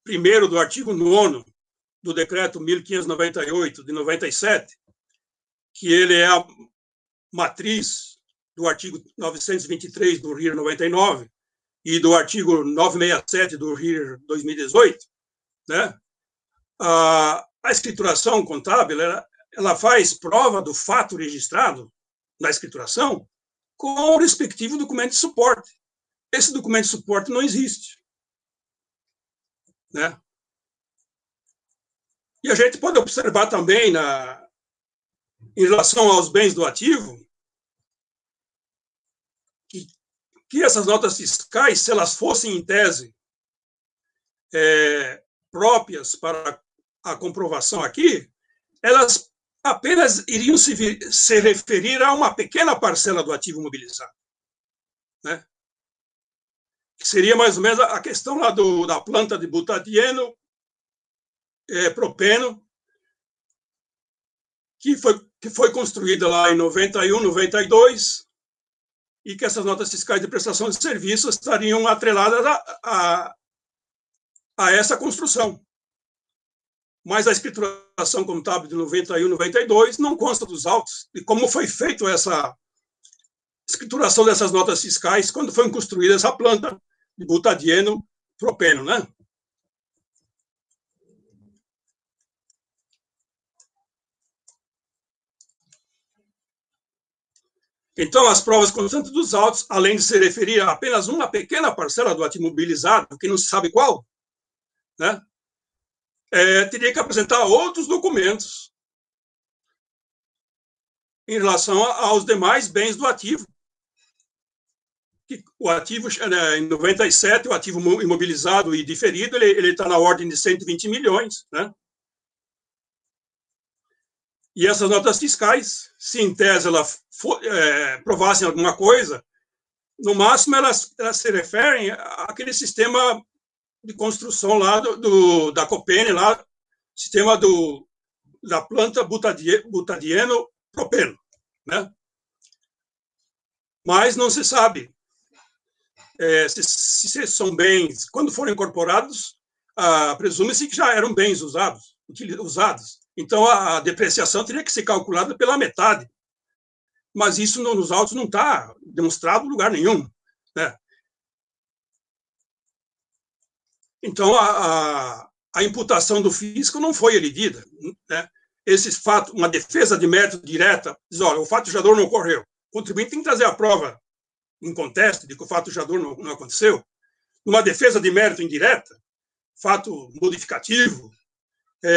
1º do artigo 9º do decreto 1598 de 97, que ele é a matriz do artigo 923 do RIR 99 e do artigo 967 do RIR 2018, né? A escrituração contábil, ela faz prova do fato registrado na escrituração com o respectivo documento de suporte. Esse documento de suporte não existe, né? E a gente pode observar também, em relação aos bens do ativo, que essas notas fiscais, se elas fossem, em tese, próprias para a comprovação aqui, elas apenas iriam se referir a uma pequena parcela do ativo mobilizado, né? Que seria mais ou menos a questão lá da planta de butadieno, propeno, que foi construída lá em 91, 92, e que essas notas fiscais de prestação de serviços estariam atreladas a essa construção. Mas a escrituração contábil de 91, 92 não consta dos autos de como foi feita essa escrituração dessas notas fiscais quando foi construída essa planta de butadieno propeno, né? Então, as provas constantes dos autos, além de se referir a apenas uma pequena parcela do ativo mobilizado, que não se sabe qual, né? Teria que apresentar outros documentos em relação aos demais bens do ativo. O ativo, em 97, o ativo imobilizado e diferido, ele está na ordem de 120 milhões, né? E essas notas fiscais, se em tese elas provassem alguma coisa, no máximo elas se referem àquele sistema de construção lá da Copene, lá, sistema da planta butadieno propeno, né? Mas não se sabe se são bens, quando foram incorporados, presume-se que já eram bens usados. Então, a depreciação teria que ser calculada pela metade. Mas isso nos autos não está demonstrado em lugar nenhum, né? Então, a imputação do fisco não foi elidida, né? Esse fato, uma defesa de mérito direta, diz, olha, o fato gerador não ocorreu. O contribuinte tem que trazer a prova em conteste de que o fato gerador não aconteceu. Numa defesa de mérito indireta, fato modificativo,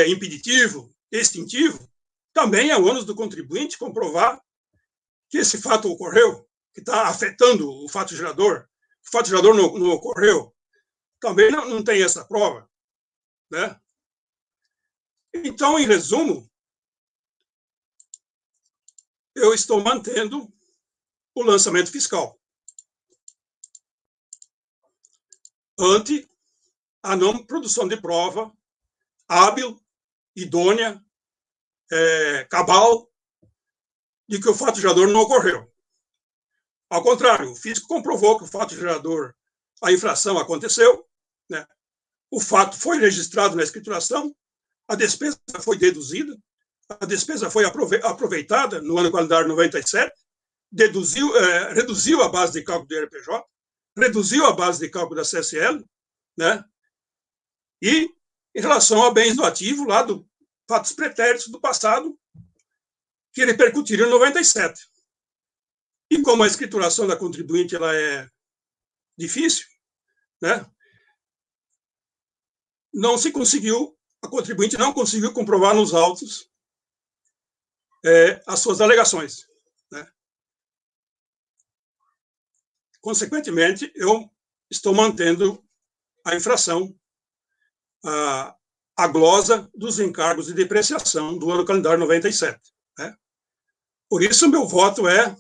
impeditivo, extintivo, também é o ônus do contribuinte comprovar que esse fato ocorreu, que está afetando o fato gerador. O fato gerador não ocorreu. Também não tem essa prova, né? Então, em resumo, eu estou mantendo o lançamento fiscal ante a não produção de prova hábil, idônea, cabal, de que o fato gerador não ocorreu. Ao contrário, o fisco comprovou que o fato gerador, a infração aconteceu, né? O fato foi registrado na escrituração, a despesa foi deduzida, a despesa foi aproveitada no ano calendário 97, reduziu a base de cálculo do IRPJ, reduziu a base de cálculo da CSL, né? E, em relação a bens do ativo, lá do fatos pretéritos do passado, que repercutiram em 97. E como a escrituração da contribuinte ela é difícil, né? A contribuinte não conseguiu comprovar nos autos as suas alegações, né? Consequentemente, eu estou mantendo a infração a glosa dos encargos de depreciação do ano calendário 97. Né? Por isso, meu voto é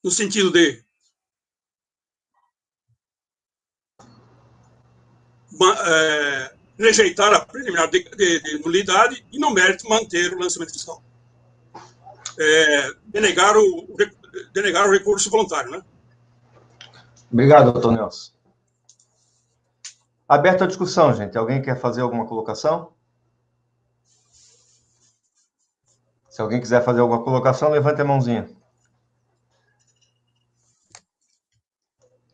no sentido de rejeitar a preliminar de nulidade e, no mérito, manter o lançamento fiscal. Denegar o recurso voluntário. Né? Obrigado, doutor Nelson. Aberta a discussão, gente. Alguém quer fazer alguma colocação? Se alguém quiser fazer alguma colocação, levante a mãozinha.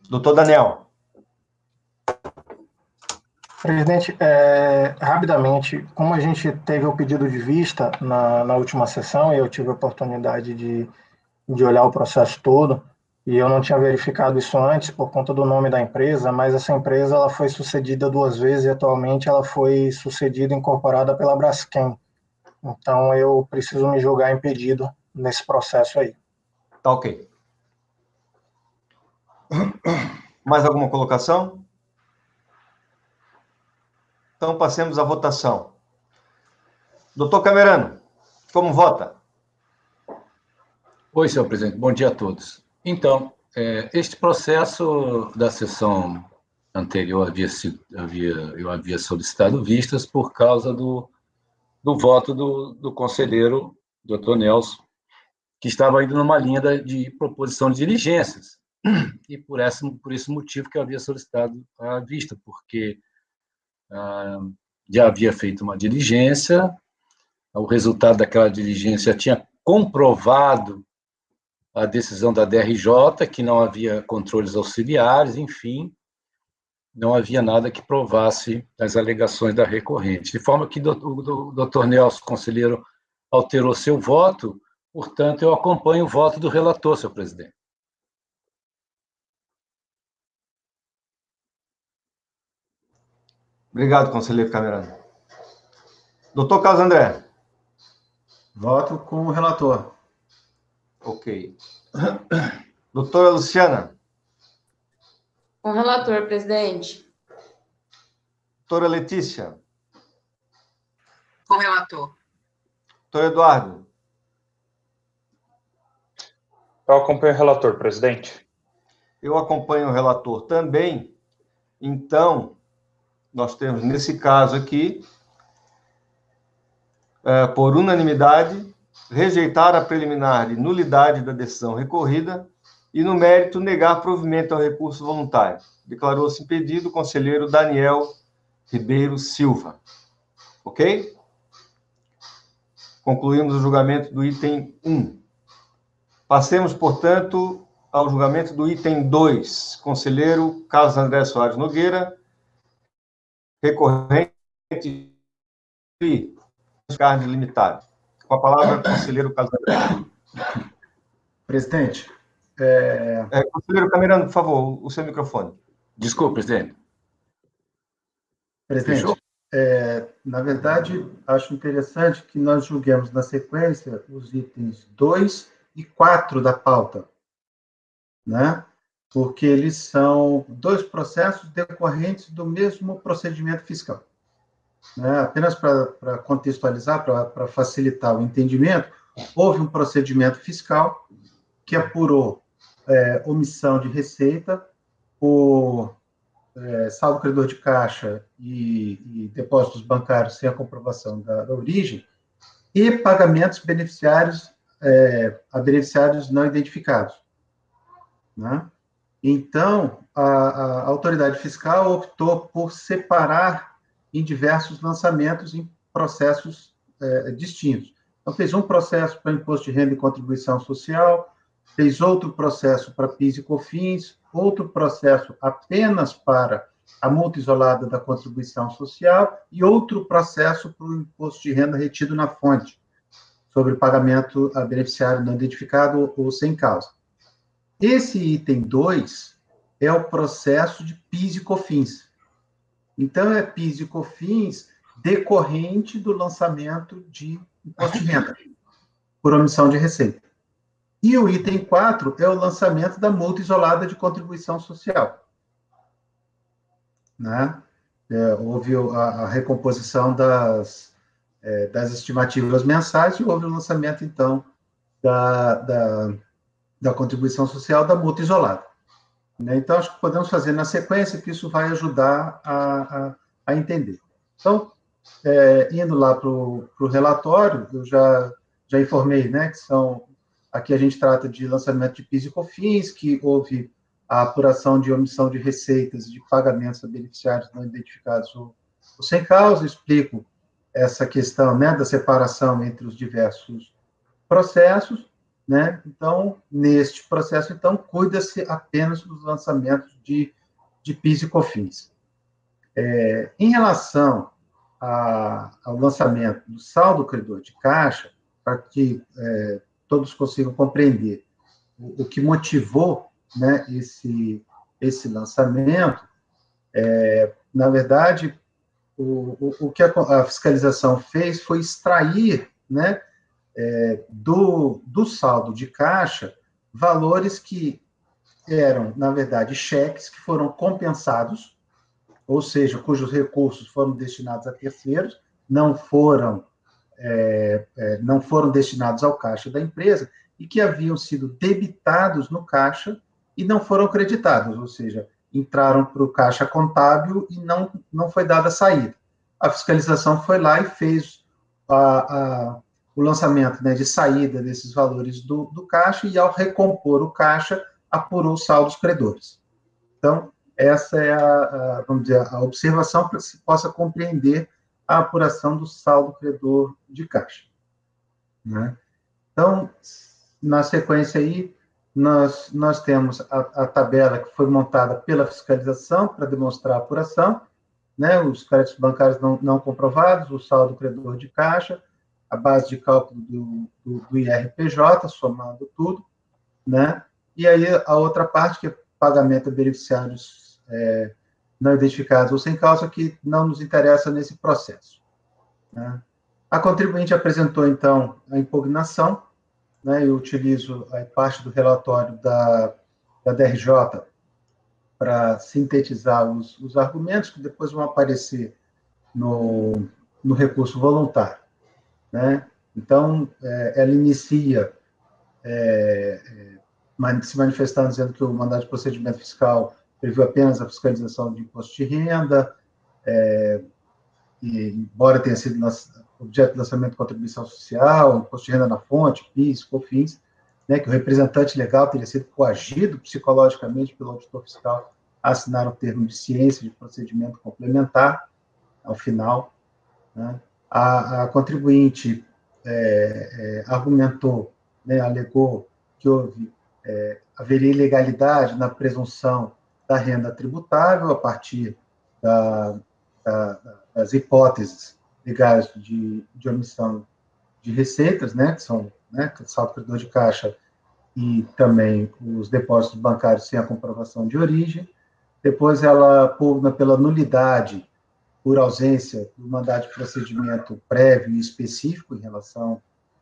Doutor Daniel. Presidente, rapidamente, como a gente teve o pedido de vista na última sessão, e eu tive a oportunidade de olhar o processo todo, e eu não tinha verificado isso antes por conta do nome da empresa, mas essa empresa ela foi sucedida 2 vezes e atualmente ela foi sucedida incorporada pela Braskem. Então eu preciso me julgar impedido nesse processo aí. Tá ok. Mais alguma colocação? Então, passemos à votação. Doutor Camerano, como vota? Oi, senhor presidente. Bom dia a todos. Então, este processo da sessão anterior eu havia solicitado vistas por causa do voto do conselheiro, doutor Nelson, que estava indo numa linha de proposição de diligências. E por esse motivo que eu havia solicitado a vista, porque já havia feito uma diligência, o resultado daquela diligência tinha comprovado a decisão da DRJ, que não havia controles auxiliares, enfim, não havia nada que provasse as alegações da recorrente. De forma que o doutor Nelson, conselheiro, alterou seu voto, portanto, eu acompanho o voto do relator, senhor presidente. Obrigado, conselheiro Camerano. Doutor Carlos André. Voto com o relator. Ok. Doutora Luciana. Com o relator, presidente. Doutora Letícia. Com o relator. Doutor Eduardo. Eu acompanho o relator, presidente. Eu acompanho o relator também. Então, nós temos, nesse caso aqui, por unanimidade, rejeitar a preliminar de nulidade da decisão recorrida e, no mérito, negar provimento ao recurso voluntário. Declarou-se impedido o conselheiro Daniel Ribeiro Silva. Ok? Concluímos o julgamento do item 1. Passemos, portanto, ao julgamento do item 2. Conselheiro Carlos André Soares Nogueira, recorrente e carne limitada. Com a palavra, conselheiro Carlos André. Presidente. Conselheiro Camerano, por favor, o seu microfone. Desculpe, presidente. Presidente, na verdade, acho interessante que nós julguemos na sequência os itens 2 e 4 da pauta, né? Porque eles são 2 processos decorrentes do mesmo procedimento fiscal. Né? Apenas para contextualizar, para facilitar o entendimento, houve um procedimento fiscal que apurou omissão de receita por saldo credor de caixa e depósitos bancários sem a comprovação da origem e pagamentos beneficiários a beneficiários não identificados. Né? Então, a autoridade fiscal optou por separar em diversos lançamentos em processos distintos. Então, fez um processo para imposto de renda e contribuição social, fez outro processo para PIS e COFINS, outro processo apenas para a multa isolada da contribuição social e outro processo para o imposto de renda retido na fonte, sobre pagamento a beneficiário não identificado ou sem causa. Esse item 2 é o processo de PIS e COFINS. Então, é PIS e COFINS decorrente do lançamento de imposto de renda, por omissão de receita. E o item 4 é o lançamento da multa isolada de contribuição social. né? Houve a recomposição das estimativas mensais e houve o lançamento, então, da contribuição social da multa isolada, né? Então, acho que podemos fazer na sequência, que isso vai ajudar a entender. Então, indo lá para o relatório, eu já informei, né, que aqui a gente trata de lançamento de PIS e COFINS, que houve a apuração de omissão de receitas e de pagamentos a beneficiários não identificados ou sem causa. Explico essa questão, né, da separação entre os diversos processos, né? Então, neste processo, então, cuida-se apenas dos lançamentos de PIS e COFINS. Em relação ao lançamento do saldo credor de caixa, para que todos consigam compreender o que motivou, né, esse lançamento, na verdade, o que a fiscalização fez foi extrair, né, do saldo de caixa valores que eram, na verdade, cheques que foram compensados, ou seja, cujos recursos foram destinados a terceiros, não foram destinados ao caixa da empresa, e que haviam sido debitados no caixa e não foram creditados, ou seja, entraram para o caixa contábil e não foi dada saída. A fiscalização foi lá e fez o lançamento, né, de saída desses valores do caixa, e ao recompor o caixa, apurou os saldos credores. Então, essa é vamos dizer, a observação para que se possa compreender a apuração do saldo credor de caixa, né? Então, na sequência aí, nós temos a tabela que foi montada pela fiscalização para demonstrar a apuração, né? Os créditos bancários não comprovados, o saldo credor de caixa, a base de cálculo do IRPJ, somando tudo, né? E aí a outra parte, que é pagamento a beneficiários não identificados ou sem causa, que não nos interessa nesse processo, né? A contribuinte apresentou, então, a impugnação, né? Eu utilizo a parte do relatório da DRJ para sintetizar os argumentos, que depois vão aparecer no recurso voluntário, né? Então, ela inicia se manifestando, dizendo que o mandado de procedimento fiscal previu apenas a fiscalização de imposto de renda, e, embora tenha sido objeto de lançamento de contribuição social, imposto de renda na fonte, PIS, COFINS, né, que o representante legal teria sido coagido psicologicamente pelo auditor fiscal a assinar o termo de ciência de procedimento complementar, ao final, né? A contribuinte argumentou, né, alegou que haveria ilegalidade na presunção da renda tributável a partir das hipóteses legais de omissão de receitas, né, que são, né, saldo credor de caixa e também os depósitos bancários sem a comprovação de origem. Depois ela pugna pela nulidade por ausência do mandado de procedimento prévio e específico em relação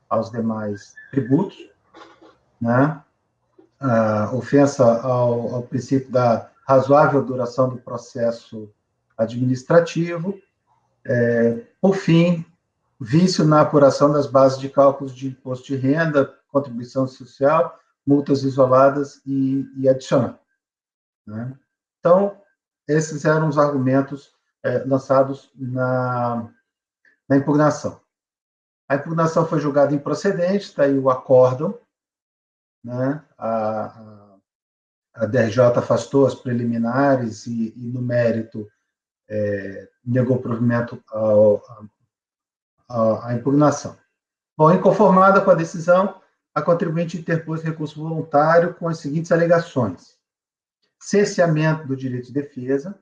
aos demais tributos, né? A ofensa ao princípio da razoável duração do processo administrativo. Por fim, vício na apuração das bases de cálculos de imposto de renda, contribuição social, multas isoladas e adicional, né? Então, esses eram os argumentos lançados na impugnação. A impugnação foi julgada improcedente, está aí o acórdão, né? A DRJ afastou as preliminares e no mérito, negou provimento à impugnação. Bom, inconformada com a decisão, a contribuinte interpôs recurso voluntário com as seguintes alegações: cerceamento do direito de defesa,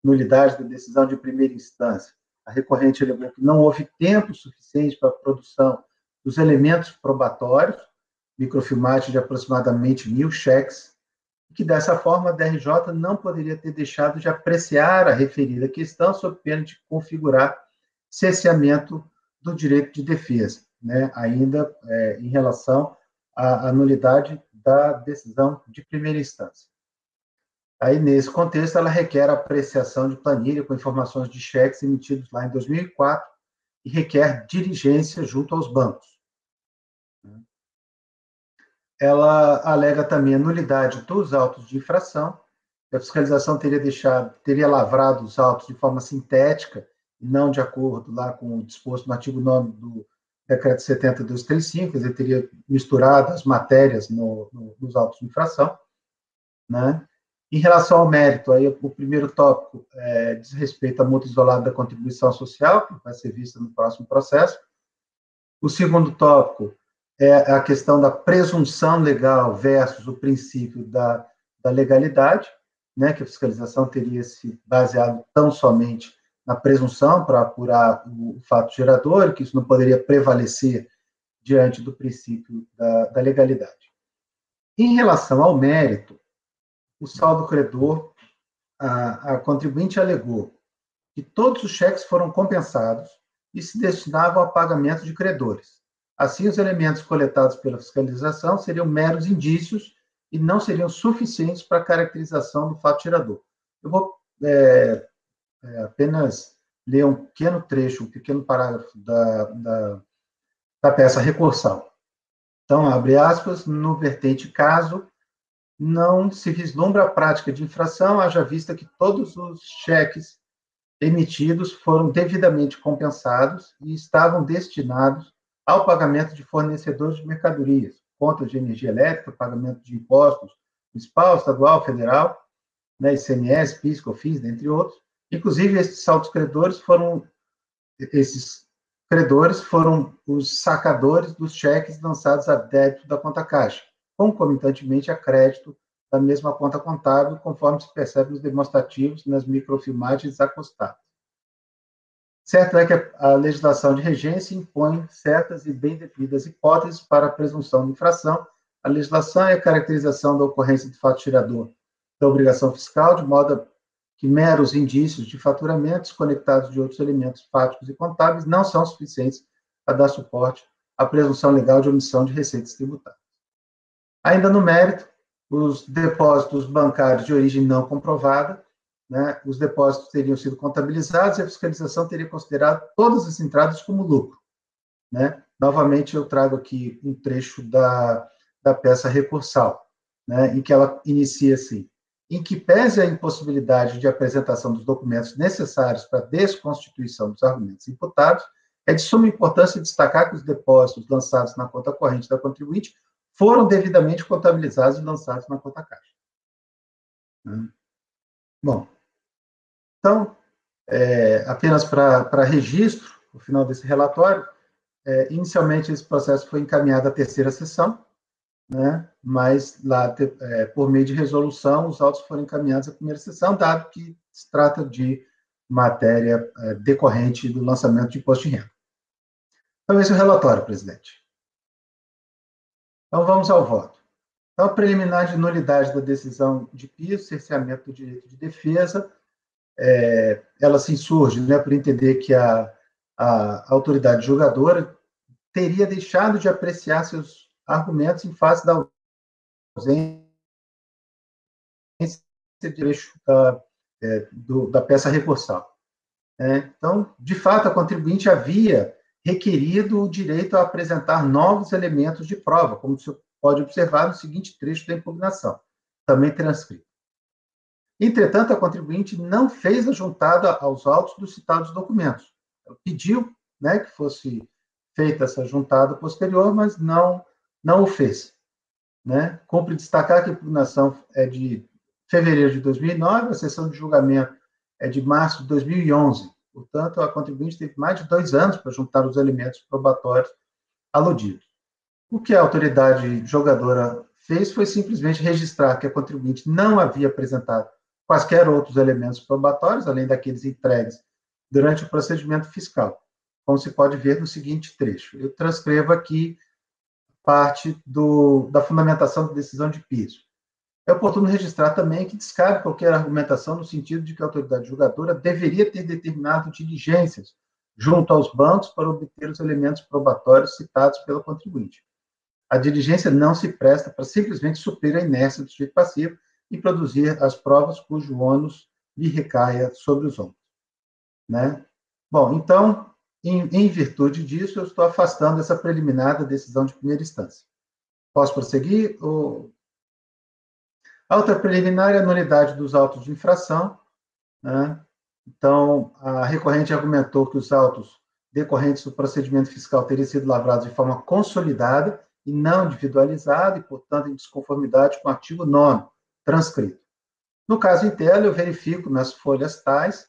nulidade da decisão de primeira instância. A recorrente alegou que não houve tempo suficiente para a produção dos elementos probatórios, microfilmagem de aproximadamente 1.000 cheques, e que, dessa forma, a DRJ não poderia ter deixado de apreciar a referida questão sob pena de configurar cerceamento do direito de defesa, né? Ainda em relação à nulidade da decisão de primeira instância. Aí, nesse contexto, ela requer apreciação de planilha com informações de cheques emitidos lá em 2004 e requer diligência junto aos bancos. Ela alega também a nulidade dos autos de infração. A fiscalização teria lavrado os autos de forma sintética e não de acordo lá com o disposto no artigo 9º do Decreto 70.235, quer dizer, teria misturado as matérias nos autos de infração, né? Em relação ao mérito, aí o primeiro tópico diz respeito à multa isolada da contribuição social, que vai ser vista no próximo processo. O segundo tópico é a questão da presunção legal versus o princípio da legalidade, né, que a fiscalização teria se baseado tão somente na presunção para apurar o fato gerador, que isso não poderia prevalecer diante do princípio da legalidade. Em relação ao mérito, o saldo credor, a contribuinte alegou que todos os cheques foram compensados e se destinavam ao pagamento de credores. Assim, os elementos coletados pela fiscalização seriam meros indícios e não seriam suficientes para a caracterização do fato gerador. Eu vou apenas ler um pequeno trecho, um pequeno parágrafo da peça recursal. Então, abre aspas, no vertente caso, não se vislumbra a prática de infração, haja vista que todos os cheques emitidos foram devidamente compensados e estavam destinados ao pagamento de fornecedores de mercadorias, contas de energia elétrica, pagamento de impostos municipal, estadual, federal, né, ICMS, PIS, COFINS, dentre outros. Inclusive, esses credores foram os sacadores dos cheques lançados a débito da conta caixa, concomitantemente a crédito da mesma conta contábil, conforme se percebe nos demonstrativos nas microfilmagens acostadas. Certo é que a legislação de regência impõe certas e bem definidas hipóteses para a presunção de infração. A legislação é a caracterização da ocorrência de fato gerador da obrigação fiscal, de modo que meros indícios de faturamentos conectados de outros elementos fáticos e contábeis não são suficientes para dar suporte à presunção legal de omissão de receitas tributárias. Ainda no mérito, os depósitos bancários de origem não comprovada, né, os depósitos teriam sido contabilizados e a fiscalização teria considerado todas as entradas como lucro, né? Novamente, eu trago aqui um trecho da peça recursal, né, em que ela inicia assim: em que pese a impossibilidade de apresentação dos documentos necessários para a desconstituição dos argumentos imputados, é de suma importância destacar que os depósitos lançados na conta corrente da contribuinte foram devidamente contabilizados e lançados na conta caixa. Bom, então, apenas para registro, no final desse relatório, inicialmente esse processo foi encaminhado à terceira sessão, né, mas lá, por meio de resolução, os autos foram encaminhados à primeira sessão, dado que se trata de matéria decorrente do lançamento de imposto de renda. Então, esse é o relatório, presidente. Então, vamos ao voto. Então, a preliminar de nulidade da decisão de piso, cerceamento do direito de defesa, ela se insurge, né, por entender que a autoridade julgadora teria deixado de apreciar seus argumentos em face da ausência de trecho da peça recursal. Então, de fato, a contribuinte havia requerido o direito a apresentar novos elementos de prova, como se pode observar no seguinte trecho da impugnação, também transcrito. Entretanto, a contribuinte não fez a juntada aos autos dos citados documentos. Ela pediu, né, que fosse feita essa juntada posterior, mas não o fez. Né? Cumpre destacar que a impugnação é de fevereiro de 2009, a sessão de julgamento é de março de 2011. Portanto, a contribuinte teve mais de 2 anos para juntar os elementos probatórios aludidos. O que a autoridade julgadora fez foi simplesmente registrar que a contribuinte não havia apresentado quaisquer outros elementos probatórios, além daqueles entregues durante o procedimento fiscal, como se pode ver no seguinte trecho. Eu transcrevo aqui parte da fundamentação da decisão de piso. É oportuno registrar também que descarta qualquer argumentação no sentido de que a autoridade julgadora deveria ter determinado diligências junto aos bancos para obter os elementos probatórios citados pela contribuinte. A diligência não se presta para simplesmente suprir a inércia do sujeito passivo, e produzir as provas cujo ônus lhe recaia sobre os ombros, né? Bom, então, em virtude disso, eu estou afastando essa preliminar da decisão de primeira instância. Posso prosseguir? A outra preliminar é a nulidade dos autos de infração, né? Então, a recorrente argumentou que os autos decorrentes do procedimento fiscal teriam sido lavrados de forma consolidada e não individualizada, e, portanto, em desconformidade com o artigo 9º, transcrito. No caso em tela, eu verifico nas folhas tais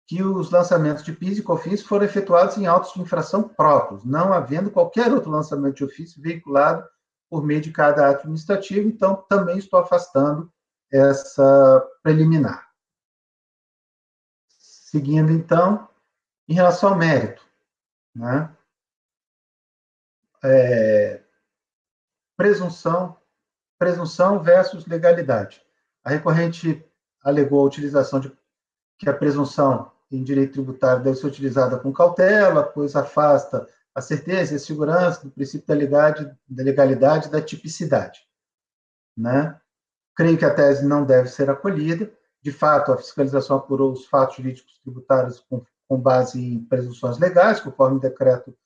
que os lançamentos de PIS e COFINS foram efetuados em autos de infração próprios, não havendo qualquer outro lançamento de ofício veiculado por meio de cada ato administrativo, então também estou afastando essa preliminar. Seguindo, então, em relação ao mérito, né? Presunção versus legalidade. A recorrente alegou a utilização de que a presunção em direito tributário deve ser utilizada com cautela, pois afasta a certeza e a segurança do princípio da legalidade e da tipicidade, né? Creio que a tese não deve ser acolhida. De fato, a fiscalização apurou os fatos jurídicos tributários com base em presunções legais, conforme o decreto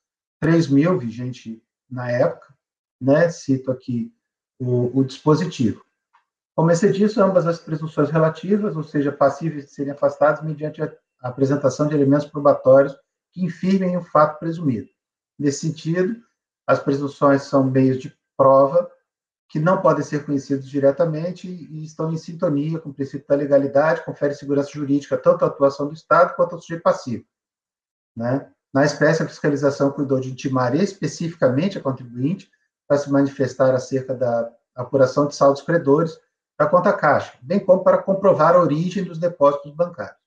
3.000, vigente na época, né? Cito aqui o dispositivo. Como é disso, ambas as presunções relativas, ou seja, passíveis de serem afastadas mediante a apresentação de elementos probatórios que infirmem o fato presumido. Nesse sentido, as presunções são meios de prova que não podem ser conhecidos diretamente e estão em sintonia com o princípio da legalidade, confere segurança jurídica tanto à atuação do Estado quanto ao sujeito passivo, né? Na espécie, a fiscalização cuidou de intimar especificamente a contribuinte para se manifestar acerca da apuração de saldos credores da conta caixa, bem como para comprovar a origem dos depósitos bancários.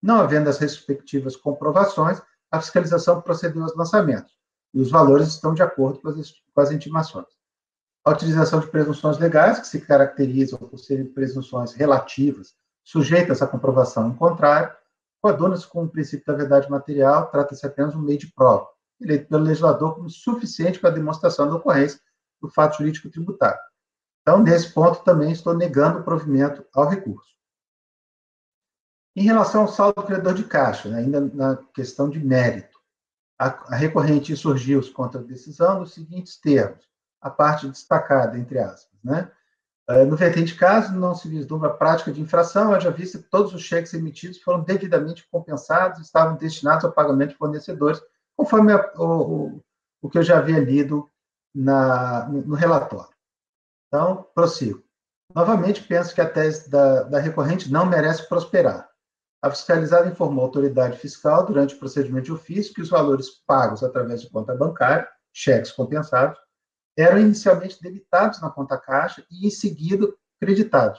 Não havendo as respectivas comprovações, a fiscalização procedeu aos lançamentos, e os valores estão de acordo com as intimações. A utilização de presunções legais, que se caracterizam por serem presunções relativas, sujeitas à comprovação em contrário, coaduna-se com o princípio da verdade material, trata-se apenas de um meio de prova, eleito pelo legislador como suficiente para a demonstração da ocorrência do fato jurídico tributário. Então, nesse ponto, também estou negando o provimento ao recurso. Em relação ao saldo credor de caixa, né, ainda na questão de mérito, a recorrente surgiu contra a decisão nos seguintes termos, a parte destacada, entre aspas, né? No vertente caso, não se vislumbra a prática de infração, haja vista que todos os cheques emitidos foram devidamente compensados e estavam destinados ao pagamento de fornecedores, conforme o que eu já havia lido no relatório. Então, prossigo. Novamente, penso que a tese da recorrente não merece prosperar. A fiscalizada informou a autoridade fiscal, durante o procedimento de ofício, que os valores pagos através de conta bancária, cheques compensados, eram inicialmente debitados na conta caixa e, em seguida, creditados.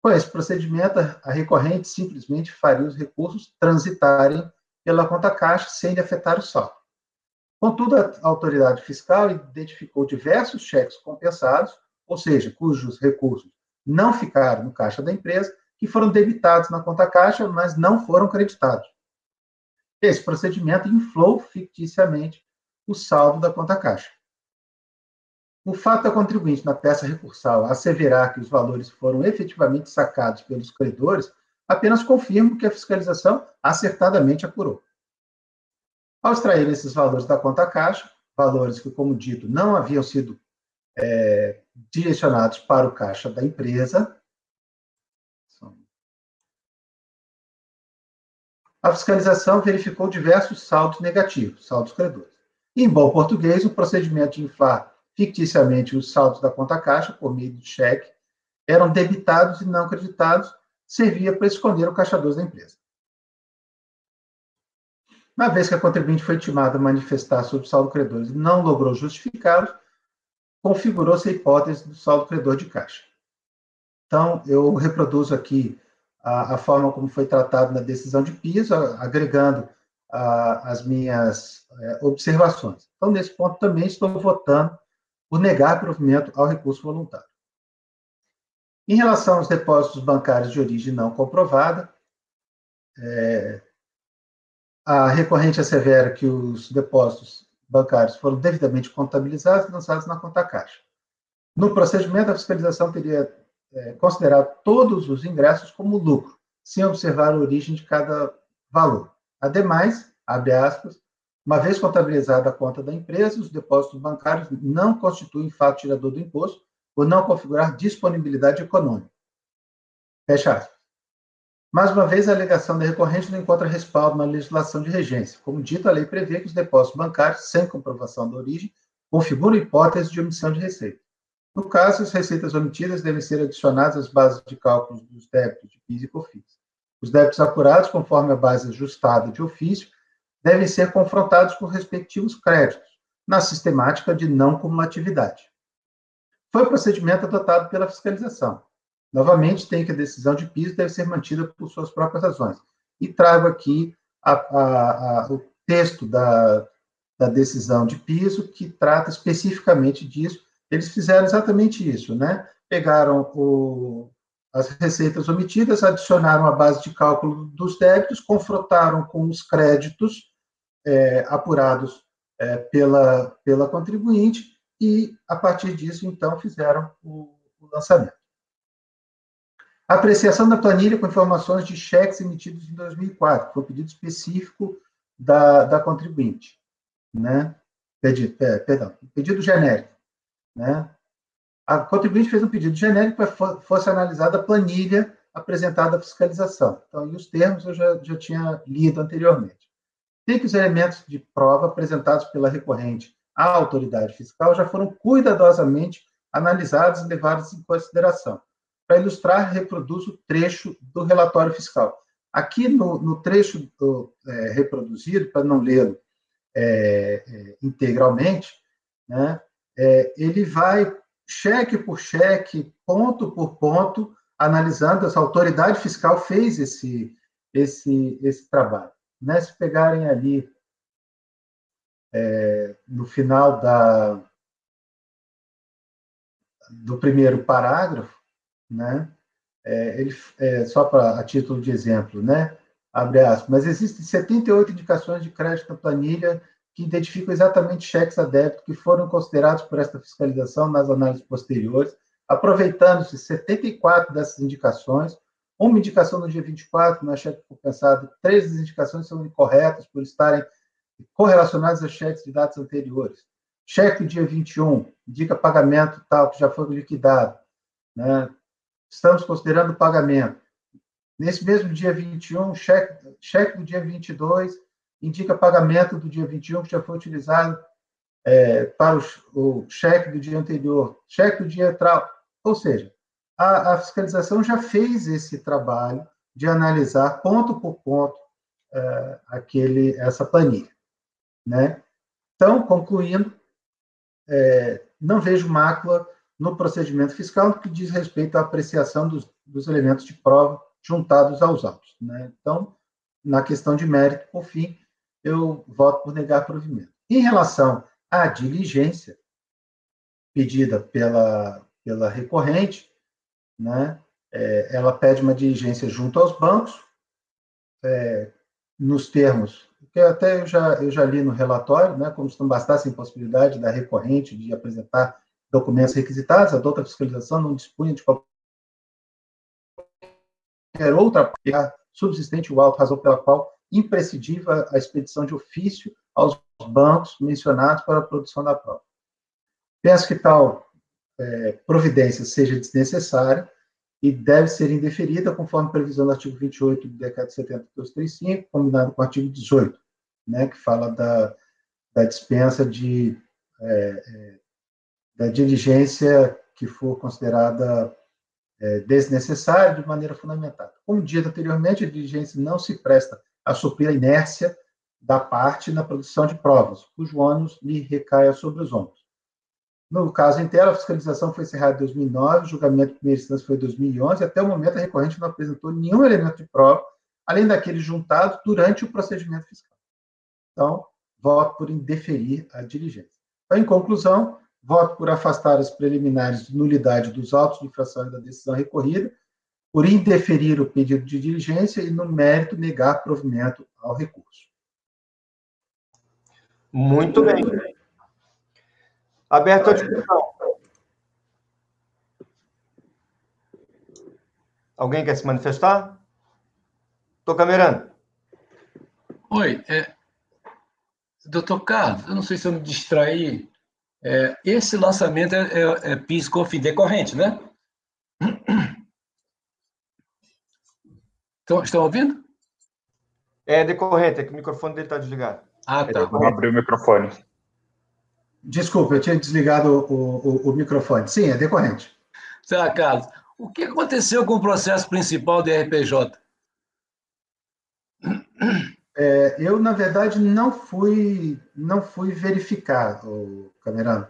Com esse procedimento, a recorrente simplesmente faria os recursos transitarem pela conta caixa sem lhe afetar o saldo. Contudo, a autoridade fiscal identificou diversos cheques compensados, ou seja, cujos recursos não ficaram no caixa da empresa, que foram debitados na conta caixa, mas não foram creditados. Esse procedimento inflou ficticiamente o saldo da conta caixa. O fato da contribuinte na peça recursal asseverar que os valores foram efetivamente sacados pelos credores apenas confirma que a fiscalização acertadamente apurou. Ao extrair esses valores da conta caixa, valores que, como dito, não haviam sido direcionados para o caixa da empresa, a fiscalização verificou diversos saldos negativos, saldos credores. Em bom português, o procedimento de inflar ficticiamente os saldos da conta caixa, por meio de cheque, eram debitados e não creditados, servia para esconder o caixador da empresa. Uma vez que a contribuinte foi intimada a manifestar sobre o saldo credor e não logrou justificá-los, configurou-se a hipótese do saldo credor de caixa. Então, eu reproduzo aqui a forma como foi tratado na decisão de piso, agregando as minhas observações. Então, nesse ponto também estou votando por negar provimento ao recurso voluntário. Em relação aos depósitos bancários de origem não comprovada, a recorrente assevera que os depósitos bancários foram devidamente contabilizados e lançados na conta caixa. No procedimento, a fiscalização teria considerar todos os ingressos como lucro, sem observar a origem de cada valor. Ademais, abre aspas, uma vez contabilizada a conta da empresa, os depósitos bancários não constituem fato tirador do imposto por não configurar disponibilidade econômica. Fecha aspas. Mais uma vez, a alegação da recorrente não encontra respaldo na legislação de regência. Como dito, a lei prevê que os depósitos bancários, sem comprovação da origem, configuram hipótese de omissão de receita. No caso, as receitas omitidas devem ser adicionadas às bases de cálculo dos débitos de PIS e COFINS. Os débitos apurados, conforme a base ajustada de ofício, devem ser confrontados com os respectivos créditos, na sistemática de não cumulatividade. Foi o procedimento adotado pela fiscalização. Novamente, tem que a decisão de piso deve ser mantida por suas próprias razões. E trago aqui o texto da decisão de piso, que trata especificamente disso. Eles fizeram exatamente isso, né? Pegaram as receitas omitidas, adicionaram a base de cálculo dos débitos, confrontaram com os créditos apurados pela contribuinte e, a partir disso, então, fizeram o lançamento. Apreciação da planilha com informações de cheques emitidos em 2004, foi um pedido específico da contribuinte, né? Pedido genérico, né? A contribuinte fez um pedido genérico para que fosse analisada a planilha apresentada à fiscalização. Então, e os termos eu já tinha lido anteriormente. Tem que os elementos de prova apresentados pela recorrente à autoridade fiscal já foram cuidadosamente analisados e levados em consideração. Para ilustrar, reproduzo o trecho do relatório fiscal. Aqui no trecho reproduzido, para não lê-lo integralmente, né, ele vai cheque por cheque, ponto por ponto, analisando. Essa autoridade fiscal fez esse trabalho. Né? Se pegarem ali no final do primeiro parágrafo, né? Ele, só a título de exemplo, né? Abre aspas, mas existem 78 indicações de crédito na planilha que identificam exatamente cheques a débito que foram considerados por esta fiscalização nas análises posteriores, aproveitando-se 74 dessas indicações, uma indicação no dia 24, na cheque compensado, 3 das indicações são incorretas por estarem correlacionadas a cheques de datas anteriores. Cheque do dia 21, indica pagamento tal, que já foi liquidado, né? Estamos considerando o pagamento. Nesse mesmo dia 21, cheque do dia 22 indica pagamento do dia 21, que já foi utilizado para o cheque do dia anterior, cheque do dia tal. Ou seja, a fiscalização já fez esse trabalho de analisar ponto por ponto essa planilha. Né? Então, concluindo, não vejo mácula no procedimento fiscal no que diz respeito à apreciação dos elementos de prova juntados aos autos. Né? Então, na questão de mérito, por fim, eu voto por negar provimento. Em relação à diligência pedida pela recorrente, né, ela pede uma diligência junto aos bancos, nos termos que até eu já li no relatório, né, como se não bastasse a impossibilidade da recorrente de apresentar documentos requisitados, a douta fiscalização não dispunha de qualquer outra subsistente o auto, razão pela qual imprescindível a expedição de ofício aos bancos mencionados para a produção da prova. Penso que tal providência seja desnecessária e deve ser indeferida conforme previsão do artigo 28 do Decreto 70.235, combinado com o artigo 18, né, que fala da dispensa da diligência que for considerada desnecessária de maneira fundamentada. Como dito anteriormente, a diligência não se presta a suprir a inércia da parte na produção de provas, cujo ônus lhe recaia sobre os ombros. No caso inteiro, a fiscalização foi encerrada em 2009, o julgamento de primeira instância foi em 2011, e até o momento a recorrente não apresentou nenhum elemento de prova, além daquele juntado durante o procedimento fiscal. Então, voto por indeferir a diligência. Então, em conclusão, voto por afastar as preliminares de nulidade dos autos de infração e da decisão recorrida, por indeferir o pedido de diligência e, no mérito, negar provimento ao recurso. Muito bem. Aberto a discussão. Alguém quer se manifestar? Doutor Camerano. Oi, doutor Carlos, eu não sei se eu me distraí. Esse lançamento é PIS/COFINS decorrente, né? Estão ouvindo? É decorrente, é que o microfone dele está desligado. Ah, tá. Vamos abrir o microfone. Desculpa, eu tinha desligado o microfone. Sim, é decorrente. Tá, Carlos, o que aconteceu com o processo principal do RPJ? Eu, na verdade, não fui verificar, Camerano.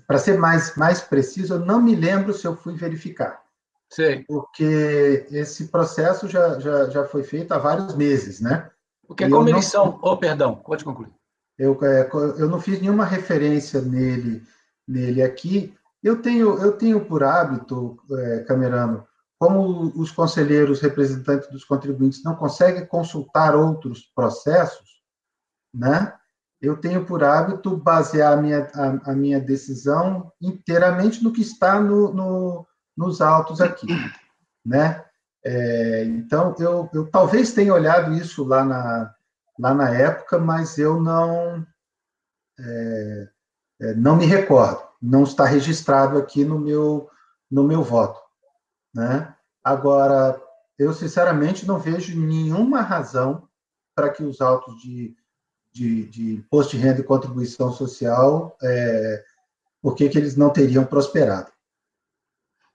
Para ser mais preciso, eu não me lembro se eu fui verificar. Sei. Porque esse processo já foi feito há vários meses, né? Porque como eles são... Oh, perdão, pode concluir. Eu não fiz nenhuma referência nele aqui. Eu tenho por hábito, Camerano, como os conselheiros representantes dos contribuintes não conseguem consultar outros processos, né? Eu tenho por hábito basear a minha decisão inteiramente no que está nos autos aqui, né? Então, eu talvez tenha olhado isso lá na época, mas eu não me recordo, não está registrado aqui no meu voto, né? Agora, eu sinceramente não vejo nenhuma razão para que os autos de imposto de renda e contribuição social, por que eles não teriam prosperado.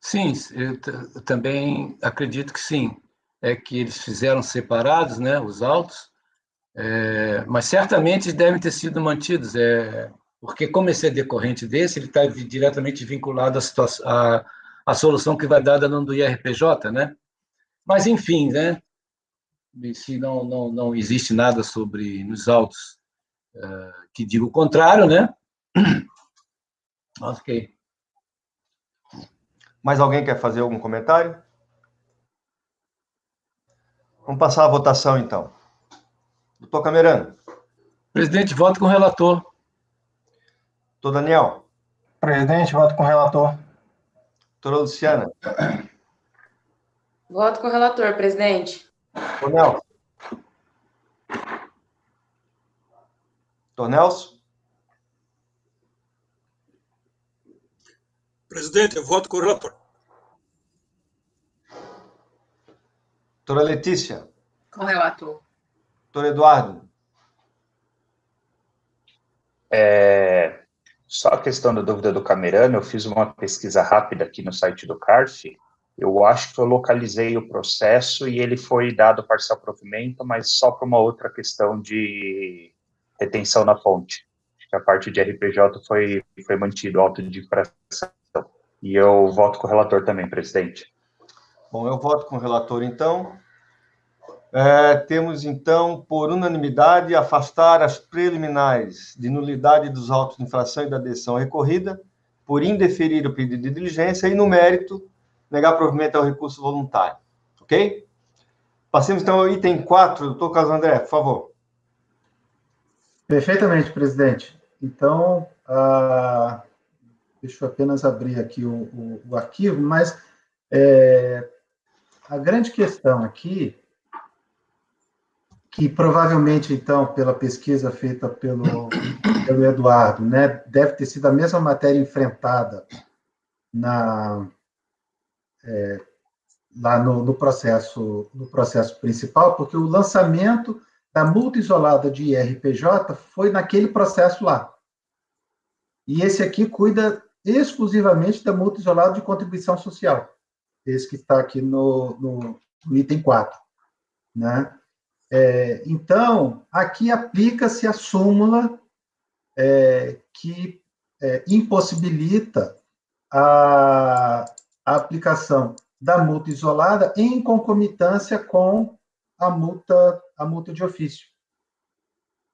Sim, eu também acredito que sim. É que eles fizeram separados, né, os autos, mas certamente devem ter sido mantidos, porque como esse é decorrente desse, ele está diretamente vinculado à solução que vai dar dando do IRPJ, né? Mas, enfim, né? Se não existe nada nos autos que diga o contrário, né? Ok. Mais alguém quer fazer algum comentário? Vamos passar a votação, então. Doutor Camerano. Presidente, voto com o relator. Doutor Daniel. Presidente, voto com o relator. Doutora Luciana. Voto com o relator, presidente. Doutor Nelson. Doutor Nelson. Presidente, eu voto com o relator. Doutora Letícia. Com o relator. Doutor Eduardo. Só a questão da dúvida do Camerano, eu fiz uma pesquisa rápida aqui no site do CARF, eu acho que eu localizei o processo e ele foi dado parcial provimento, mas só para uma outra questão de retenção na fonte. A parte de RPJ foi mantido, auto de infração. E eu voto com o relator também, presidente. Bom, eu voto com o relator, então. Temos, então, por unanimidade, afastar as preliminares de nulidade dos autos de infração e da decisão recorrida, por indeferir o pedido de diligência e, no mérito, negar provimento ao recurso voluntário. Ok? Passemos, então, ao item 4. Doutor Carlos André, por favor. Perfeitamente, presidente. Então, deixa eu apenas abrir aqui o arquivo, mas a grande questão aqui, que provavelmente, então, pela pesquisa feita pelo Eduardo, né, deve ter sido a mesma matéria enfrentada lá no processo principal, porque o lançamento da multa isolada de IRPJ foi naquele processo lá. E esse aqui cuida exclusivamente da multa isolada de contribuição social, esse que está aqui no item 4, né? Então, aqui aplica-se a súmula que impossibilita a aplicação da multa isolada em concomitância com a multa de ofício,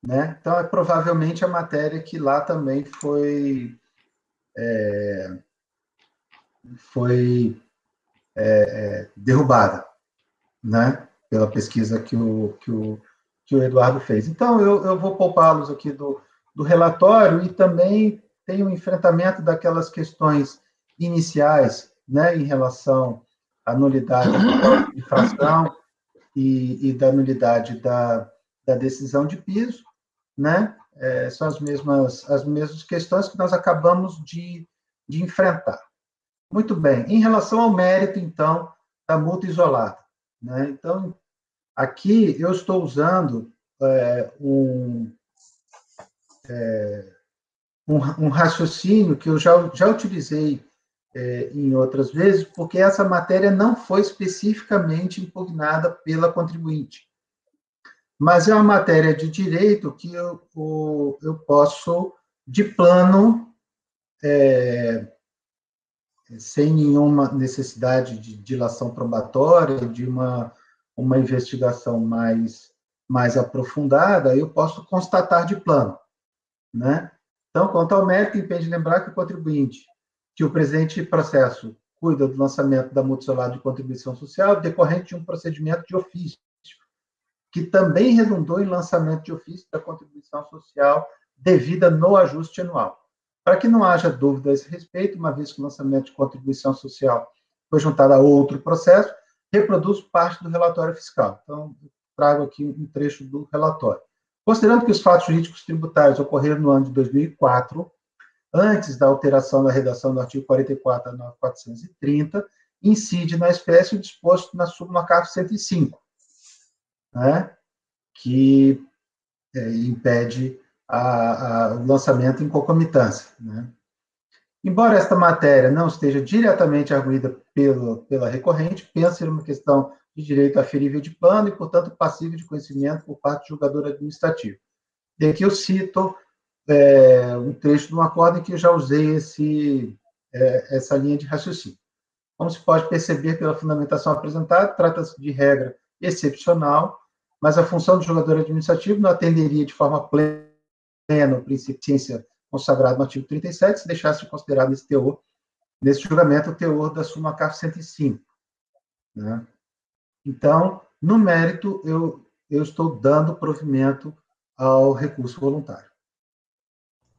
né? Então, provavelmente a matéria que lá também foi derrubada, né? Pela pesquisa que o Eduardo fez. Então, eu vou poupá-los aqui do relatório e também tem o enfrentamento daquelas questões iniciais, né, em relação a nulidade da infração e da nulidade da decisão de piso, né? São as mesmas questões que nós acabamos de enfrentar. Muito bem. Em relação ao mérito, então, da multa isolada, né? Então, aqui eu estou usando um raciocínio que eu já utilizei em outras vezes, porque essa matéria não foi especificamente impugnada pela contribuinte. Mas é uma matéria de direito que eu posso, de plano, sem nenhuma necessidade de dilação probatória, de uma investigação mais aprofundada, eu posso constatar de plano, né? Então, quanto ao mérito, impede lembrar que o contribuinte, que o presente processo cuida do lançamento da multa isolada de contribuição social decorrente de um procedimento de ofício, que também redundou em lançamento de ofício da contribuição social devida no ajuste anual. Para que não haja dúvida a esse respeito, uma vez que o lançamento de contribuição social foi juntado a outro processo, reproduz parte do relatório fiscal. Então, trago aqui um trecho do relatório. Considerando que os fatos jurídicos tributários ocorreram no ano de 2004, antes da alteração da redação do artigo 44 a 9430, incide na espécie o disposto na súmula CARF 105, né, que impede o lançamento em concomitância, né? Embora esta matéria não esteja diretamente arguida pela recorrente, pensa ser uma questão de direito aferível de plano e, portanto, passível de conhecimento por parte do julgador administrativo. E aqui eu cito um trecho de um acordo em que eu já usei essa linha de raciocínio. Como se pode perceber pela fundamentação apresentada, trata-se de regra excepcional, mas a função do julgador administrativo não atenderia de forma plena o princípio de ciência consagrado no artigo 37, se deixasse de considerar nesse julgamento, o teor da súmula CARF 105. Né? Então, no mérito, eu estou dando provimento ao recurso voluntário.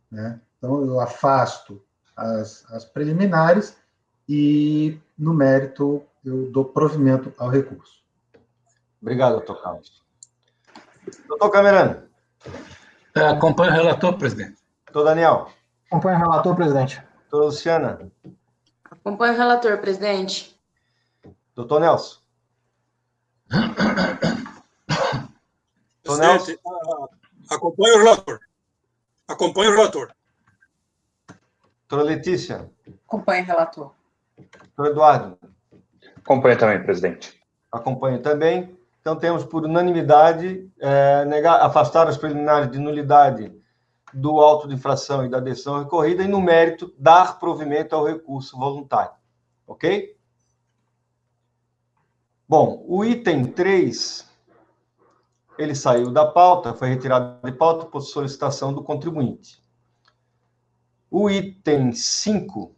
Né? Então, eu afasto as preliminares e, no mérito, eu dou provimento ao recurso. Obrigado, doutor Carlos. Doutor Camerano. Acompanho o relator, presidente. Doutor Daniel. Acompanho o relator, presidente. Doutora Luciana. Acompanho o relator, presidente. Doutor Nelson. Presidente, acompanho o relator. Acompanho o relator. Doutora Letícia. Acompanho o relator. Doutor Eduardo. Acompanho também, presidente. Acompanho também. Então, temos por unanimidade afastar as preliminares de nulidade do auto de infração e da decisão recorrida e, no mérito, dar provimento ao recurso voluntário. Ok? Bom, o item 3, ele saiu da pauta, foi retirado de pauta por solicitação do contribuinte. O item 5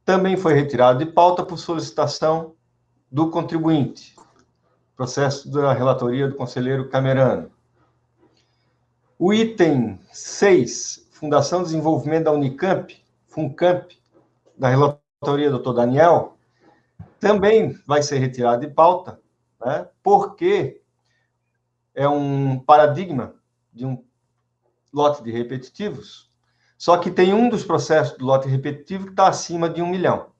também foi retirado de pauta por solicitação do contribuinte. Processo da relatoria do conselheiro Camerano. O item 6, Fundação de Desenvolvimento da Unicamp, FUNCAMP, da relatoria do Dr. Daniel, também vai ser retirado de pauta, né, porque é um paradigma de um lote de repetitivos, só que tem um dos processos do lote repetitivo que está acima de 1 milhão.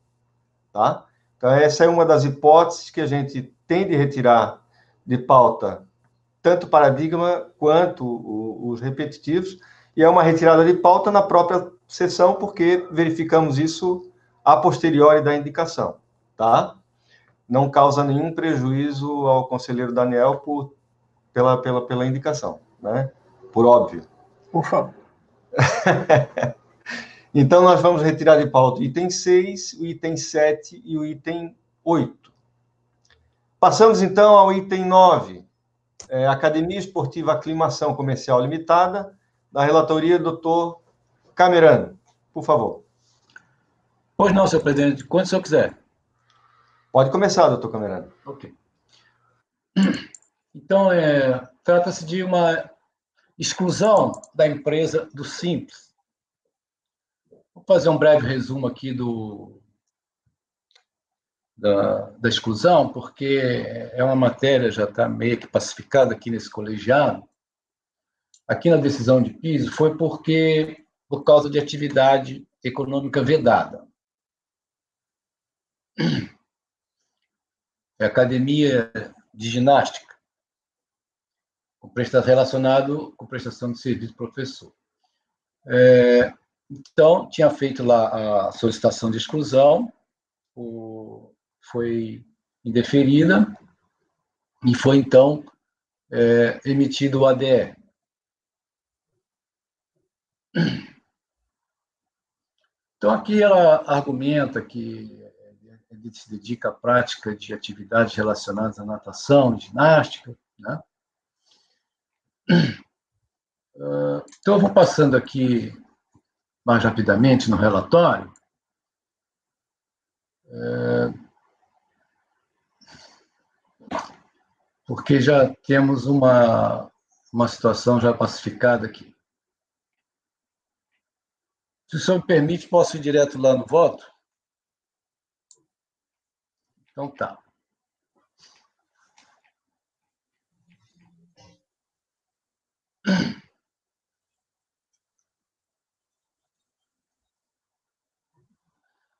Tá? Então, essa é uma das hipóteses que a gente tem de retirar de pauta, tanto o paradigma quanto os repetitivos, e é uma retirada de pauta na própria sessão, porque verificamos isso a posteriori da indicação. Tá? Não causa nenhum prejuízo ao conselheiro Daniel pela indicação, né? Por óbvio. Por favor. Então, nós vamos retirar de pauta o item 6, o item 7 e o item 8. Passamos, então, ao item 9, Academia Esportiva Aclimação Comercial Limitada, da relatoria do Dr. Camerano. Por favor. Pois não, senhor presidente, quando o senhor quiser. Pode começar, doutor Camerano. Ok. Então, trata-se de uma exclusão da empresa do Simples. Vou fazer um breve resumo aqui da exclusão, porque é uma matéria, já está meio que pacificada aqui nesse colegiado. Aqui na decisão de piso foi por causa de atividade econômica vedada. É academia de ginástica, relacionado com prestação de serviço do professor. Então, tinha feito lá a solicitação de exclusão, foi indeferida, e foi, então, emitido o ADE. Então, aqui ela argumenta que ele se dedica à prática de atividades relacionadas à natação, ginástica, né? Então, eu vou passando aqui mais rapidamente no relatório. Porque já temos uma situação já pacificada aqui. Se o senhor me permite, posso ir direto lá no voto? Então, tá.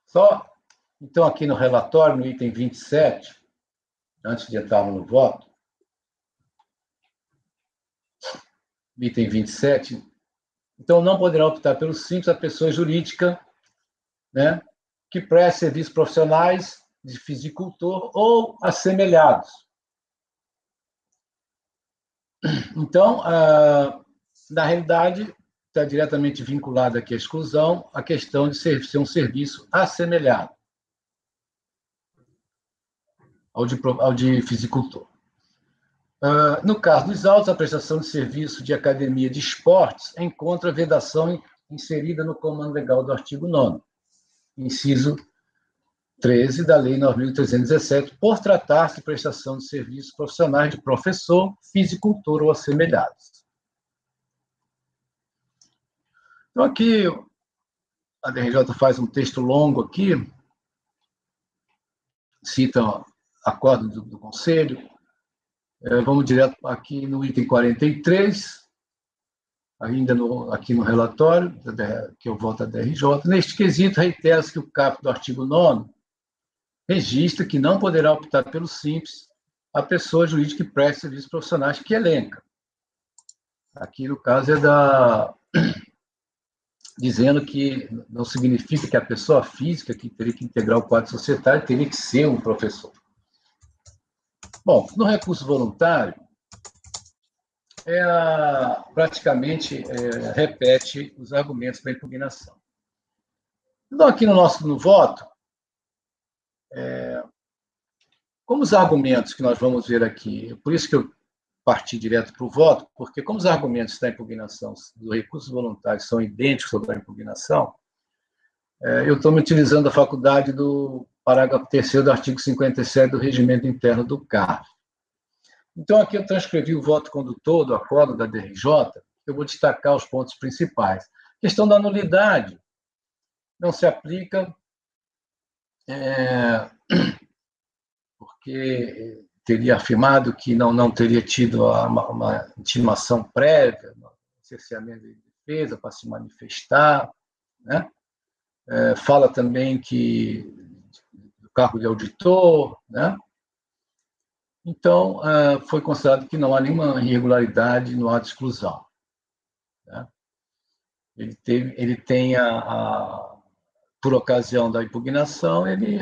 Só, então, aqui no relatório, no item 27, antes de entrarmos no voto, item 27, então, não poderá optar pelo simples a pessoa jurídica, né, que preste serviços profissionais de fisicultor ou assemelhados. Então, na realidade, está diretamente vinculada aqui à exclusão a questão de ser um serviço assemelhado ao de fisicultor. No caso dos autos, a prestação de serviço de academia de esportes encontra vedação inserida no comando legal do artigo 9º, inciso 13 da Lei 9.317, por tratar-se de prestação de serviços profissionais de professor, fisicultor ou assemelhados. Então, aqui, a DRJ faz um texto longo aqui, cita acordo do Conselho. Vamos direto aqui no item 43, ainda aqui no relatório, que eu voto a DRJ. Neste quesito, reitera-se que o caput do artigo 9º registra que não poderá optar pelo simples a pessoa jurídica que preste serviços profissionais que elenca. Aqui, no caso, dizendo que não significa que a pessoa física que teria que integrar o quadro societário teria que ser um professor. Bom, no recurso voluntário, praticamente repete os argumentos para a impugnação. Então, aqui no voto, como os argumentos que nós vamos ver aqui, por isso que eu parti direto para o voto, porque como os argumentos da impugnação do recurso voluntário são idênticos ao da impugnação, eu estou me utilizando a faculdade do parágrafo 3º do artigo 57 do Regimento Interno do CARF. Então, aqui eu transcrevi o voto condutor do acordo da DRJ, eu vou destacar os pontos principais. A questão da nulidade não se aplica porque teria afirmado que não teria tido uma intimação prévia, um cerceamento de defesa para se manifestar, né? Fala também do cargo de auditor, né? Então, foi considerado que não há nenhuma irregularidade no ato de exclusão, né? Ele tem por ocasião da impugnação, ele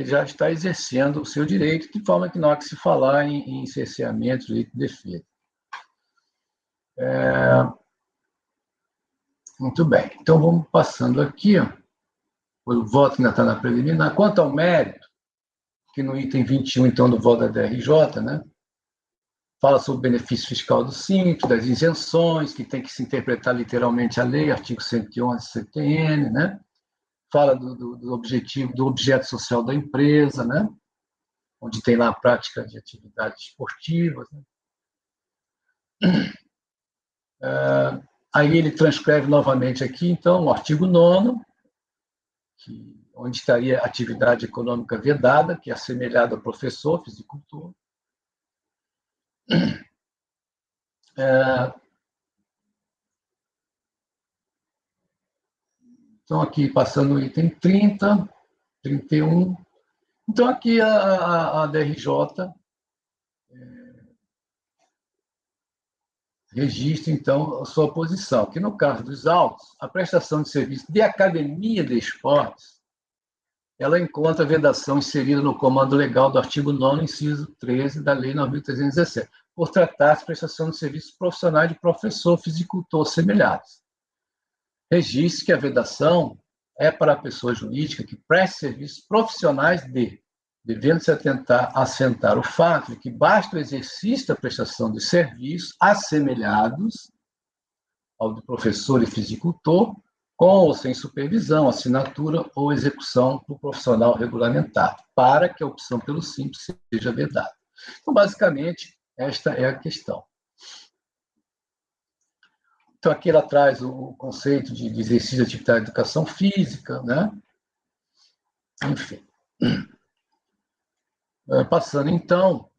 já está exercendo o seu direito, de forma que não há que se falar em cerceamento, direito de defesa. Muito bem. Então, vamos passando aqui. O voto ainda está na preliminar. Quanto ao mérito, que no item 21, então, do voto da DRJ, né, fala sobre o benefício fiscal do simples, das isenções, que tem que se interpretar literalmente a lei, artigo 111 CTN, né? Fala do objetivo, do objeto social da empresa, né? Onde tem lá a prática de atividades esportivas, né? Aí ele transcreve novamente aqui, então, o artigo 9º, que onde estaria atividade econômica vedada, que é assemelhada ao professor, fisicultor. Então, aqui, passando o item 30, 31. Então, aqui a DRJ registra, então, a sua posição, que no caso dos autos, a prestação de serviço de academia de esportes, ela encontra a vedação inserida no comando legal do artigo 9º, inciso 13 da Lei 9.317, por tratar-se de prestação de serviços profissionais de professor, fisicultor semelhantes. Registre que a vedação é para a pessoa jurídica que preste serviços profissionais devendo-se assentar o fato de que basta o exercício da prestação de serviços assemelhados ao do professor e fisicultor, com ou sem supervisão, assinatura ou execução do profissional regulamentado, para que a opção pelo simples seja vedada. Então, basicamente, esta é a questão. Então, aqui ela traz o conceito de exercício de atividade de educação física, né? Enfim. Passando, então,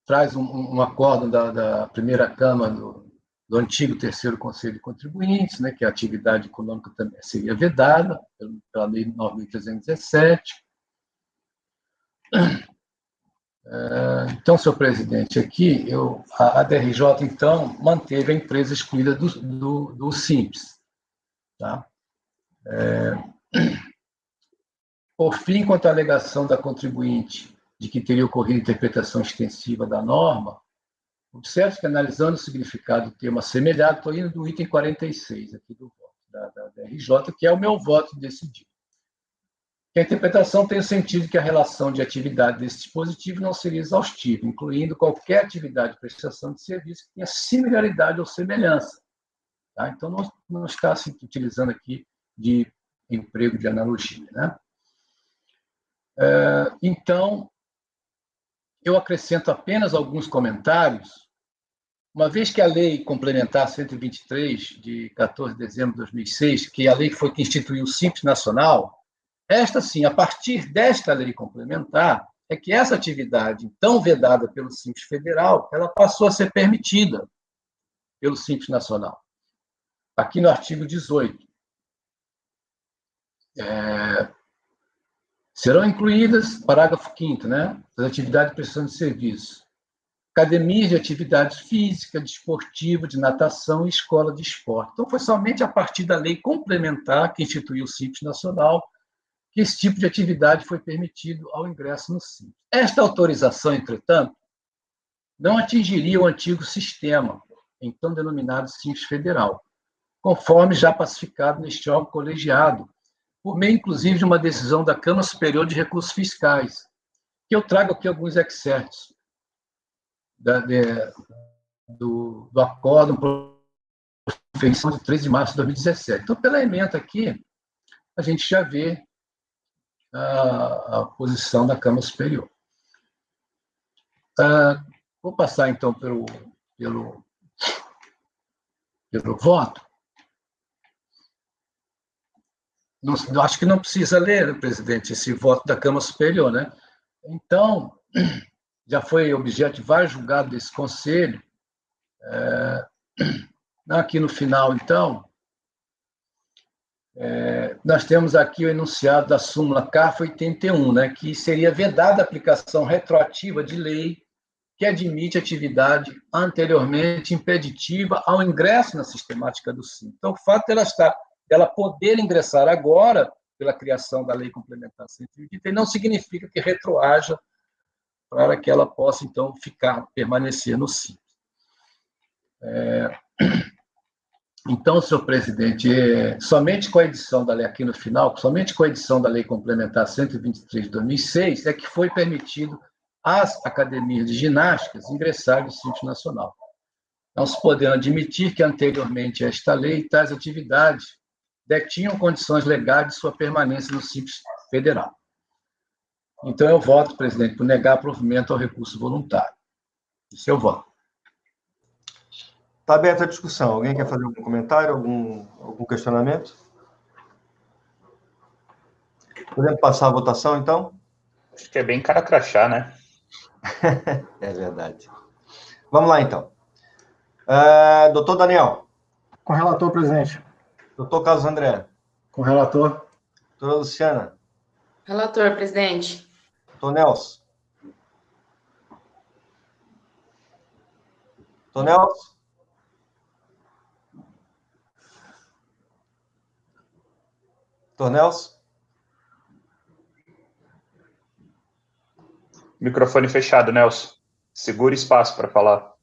traz um acórdão da primeira Câmara do antigo 3º Conselho de Contribuintes, né, que a atividade econômica também seria vedada pela Lei 9.317. Então, senhor presidente, aqui a DRJ, então, manteve a empresa excluída do Simples. Tá? Por fim, quanto à alegação da contribuinte de que teria ocorrido interpretação extensiva da norma, observe que, analisando o significado do termo assemelhado, estou indo do item 46 aqui do voto da DRJ, que é o meu voto decidido. Que a interpretação tem o sentido de que a relação de atividade desse dispositivo não seria exaustiva, incluindo qualquer atividade de prestação de serviço que tenha similaridade ou semelhança. Tá? Então, não está se utilizando aqui de emprego de analogia. Né? Então, eu acrescento apenas alguns comentários, uma vez que a Lei Complementar 123, de 14 de dezembro de 2006, que é a lei que instituiu o Simples Nacional, esta, sim, a partir desta lei complementar, é que essa atividade, então vedada pelo Simples Federal, ela passou a ser permitida pelo Simples Nacional. Aqui no artigo 18. Serão incluídas, parágrafo 5º, né, as atividades de prestação de serviço, academias de atividade física, desportiva, de natação e escola de esporte. Então, foi somente a partir da lei complementar que instituiu o Simples Nacional que esse tipo de atividade foi permitido ao ingresso no Simples. Esta autorização, entretanto, não atingiria o antigo sistema, então denominado Simples Federal, conforme já pacificado neste órgão colegiado, por meio, inclusive, de uma decisão da Câmara Superior de Recursos Fiscais, que eu trago aqui alguns excertos do acórdão por perfeição de 13 de março de 2017. Então, pela ementa aqui, a gente já vê a posição da Câmara Superior. Vou passar, então, pelo voto. Não, acho que não precisa ler, presidente, esse voto da Câmara Superior, né? Então, já foi objeto de vários julgados desse Conselho. Aqui no final, então, nós temos aqui o enunciado da súmula CARF 81, né, que seria vedada a aplicação retroativa de lei que admite atividade anteriormente impeditiva ao ingresso na sistemática do Simples. Então, o fato dela poder ingressar agora, pela criação da Lei Complementar 123, não significa que retroaja para que ela possa, então, permanecer no Simples. Então, senhor presidente, somente com a edição da lei, aqui no final, somente com a edição da Lei Complementar 123 de 2006, é que foi permitido às academias de ginásticas ingressarem no Simples Nacional. Não se podendo admitir que, anteriormente a esta lei, tais atividades detinham condições legais de sua permanência no Simples Federal. Então, eu voto, presidente, por negar provimento ao recurso voluntário. Esse é o voto. Está aberta a discussão. Alguém quer fazer algum comentário, algum questionamento? Podemos passar a votação, então? Acho que é bem cara crachá, né? É verdade. Vamos lá, então. Doutor Daniel. Com o relator, presidente. Doutor Carlos André. Com o relator. Doutora Luciana. Relator, presidente. Doutor Nelson. Doutor Nelson. Doutor Nelson. Microfone fechado, Nelson. Segura espaço para falar.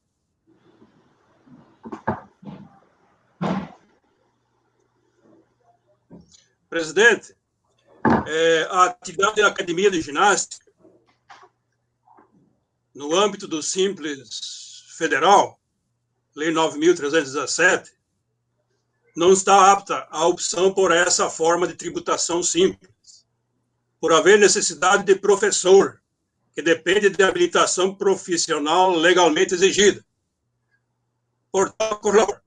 Presidente, a atividade da Academia de Ginástica, no âmbito do Simples Federal, Lei 9.317, não está apta à opção por essa forma de tributação simples, por haver necessidade de professor, que depende de habilitação profissional legalmente exigida. Portanto,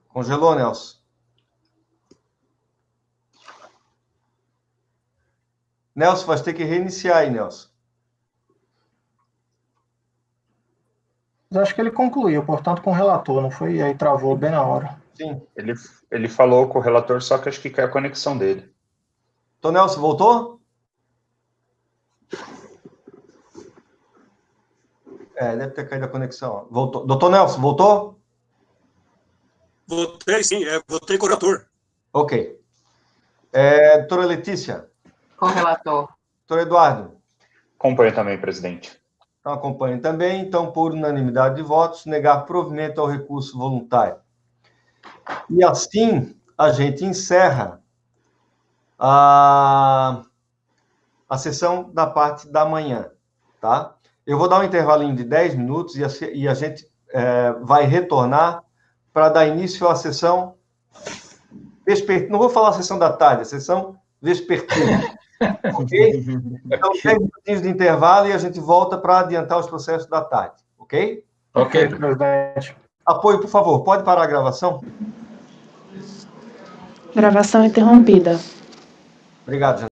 Congelou, Nelson. Nelson, vai ter que reiniciar aí, Nelson. Mas acho que ele concluiu, portanto, com o relator, não foi? E aí travou bem na hora. Sim. Ele falou com o relator, só que acho que caiu a conexão dele. Doutor Nelson, voltou? Deve ter caído a conexão. Voltou. Doutor Nelson, voltou? Votei, sim, votei com o relator. Ok. Doutora Letícia? Com o relator. Doutor Eduardo? Acompanho também, presidente. Então, acompanho também. Então, por unanimidade de votos, negar provimento ao recurso voluntário. E assim, a gente encerra a sessão da parte da manhã, tá? Eu vou dar um intervalinho de 10 minutos e a gente vai retornar para dar início à sessão vespertina. Não vou falar a sessão da tarde, a sessão vespertina. Ok? Então, 10 minutinhos de intervalo e a gente volta para adiantar os processos da tarde. Ok? Ok, presidente. Apoio, por favor. Pode parar a gravação? Gravação interrompida. Obrigado, gente.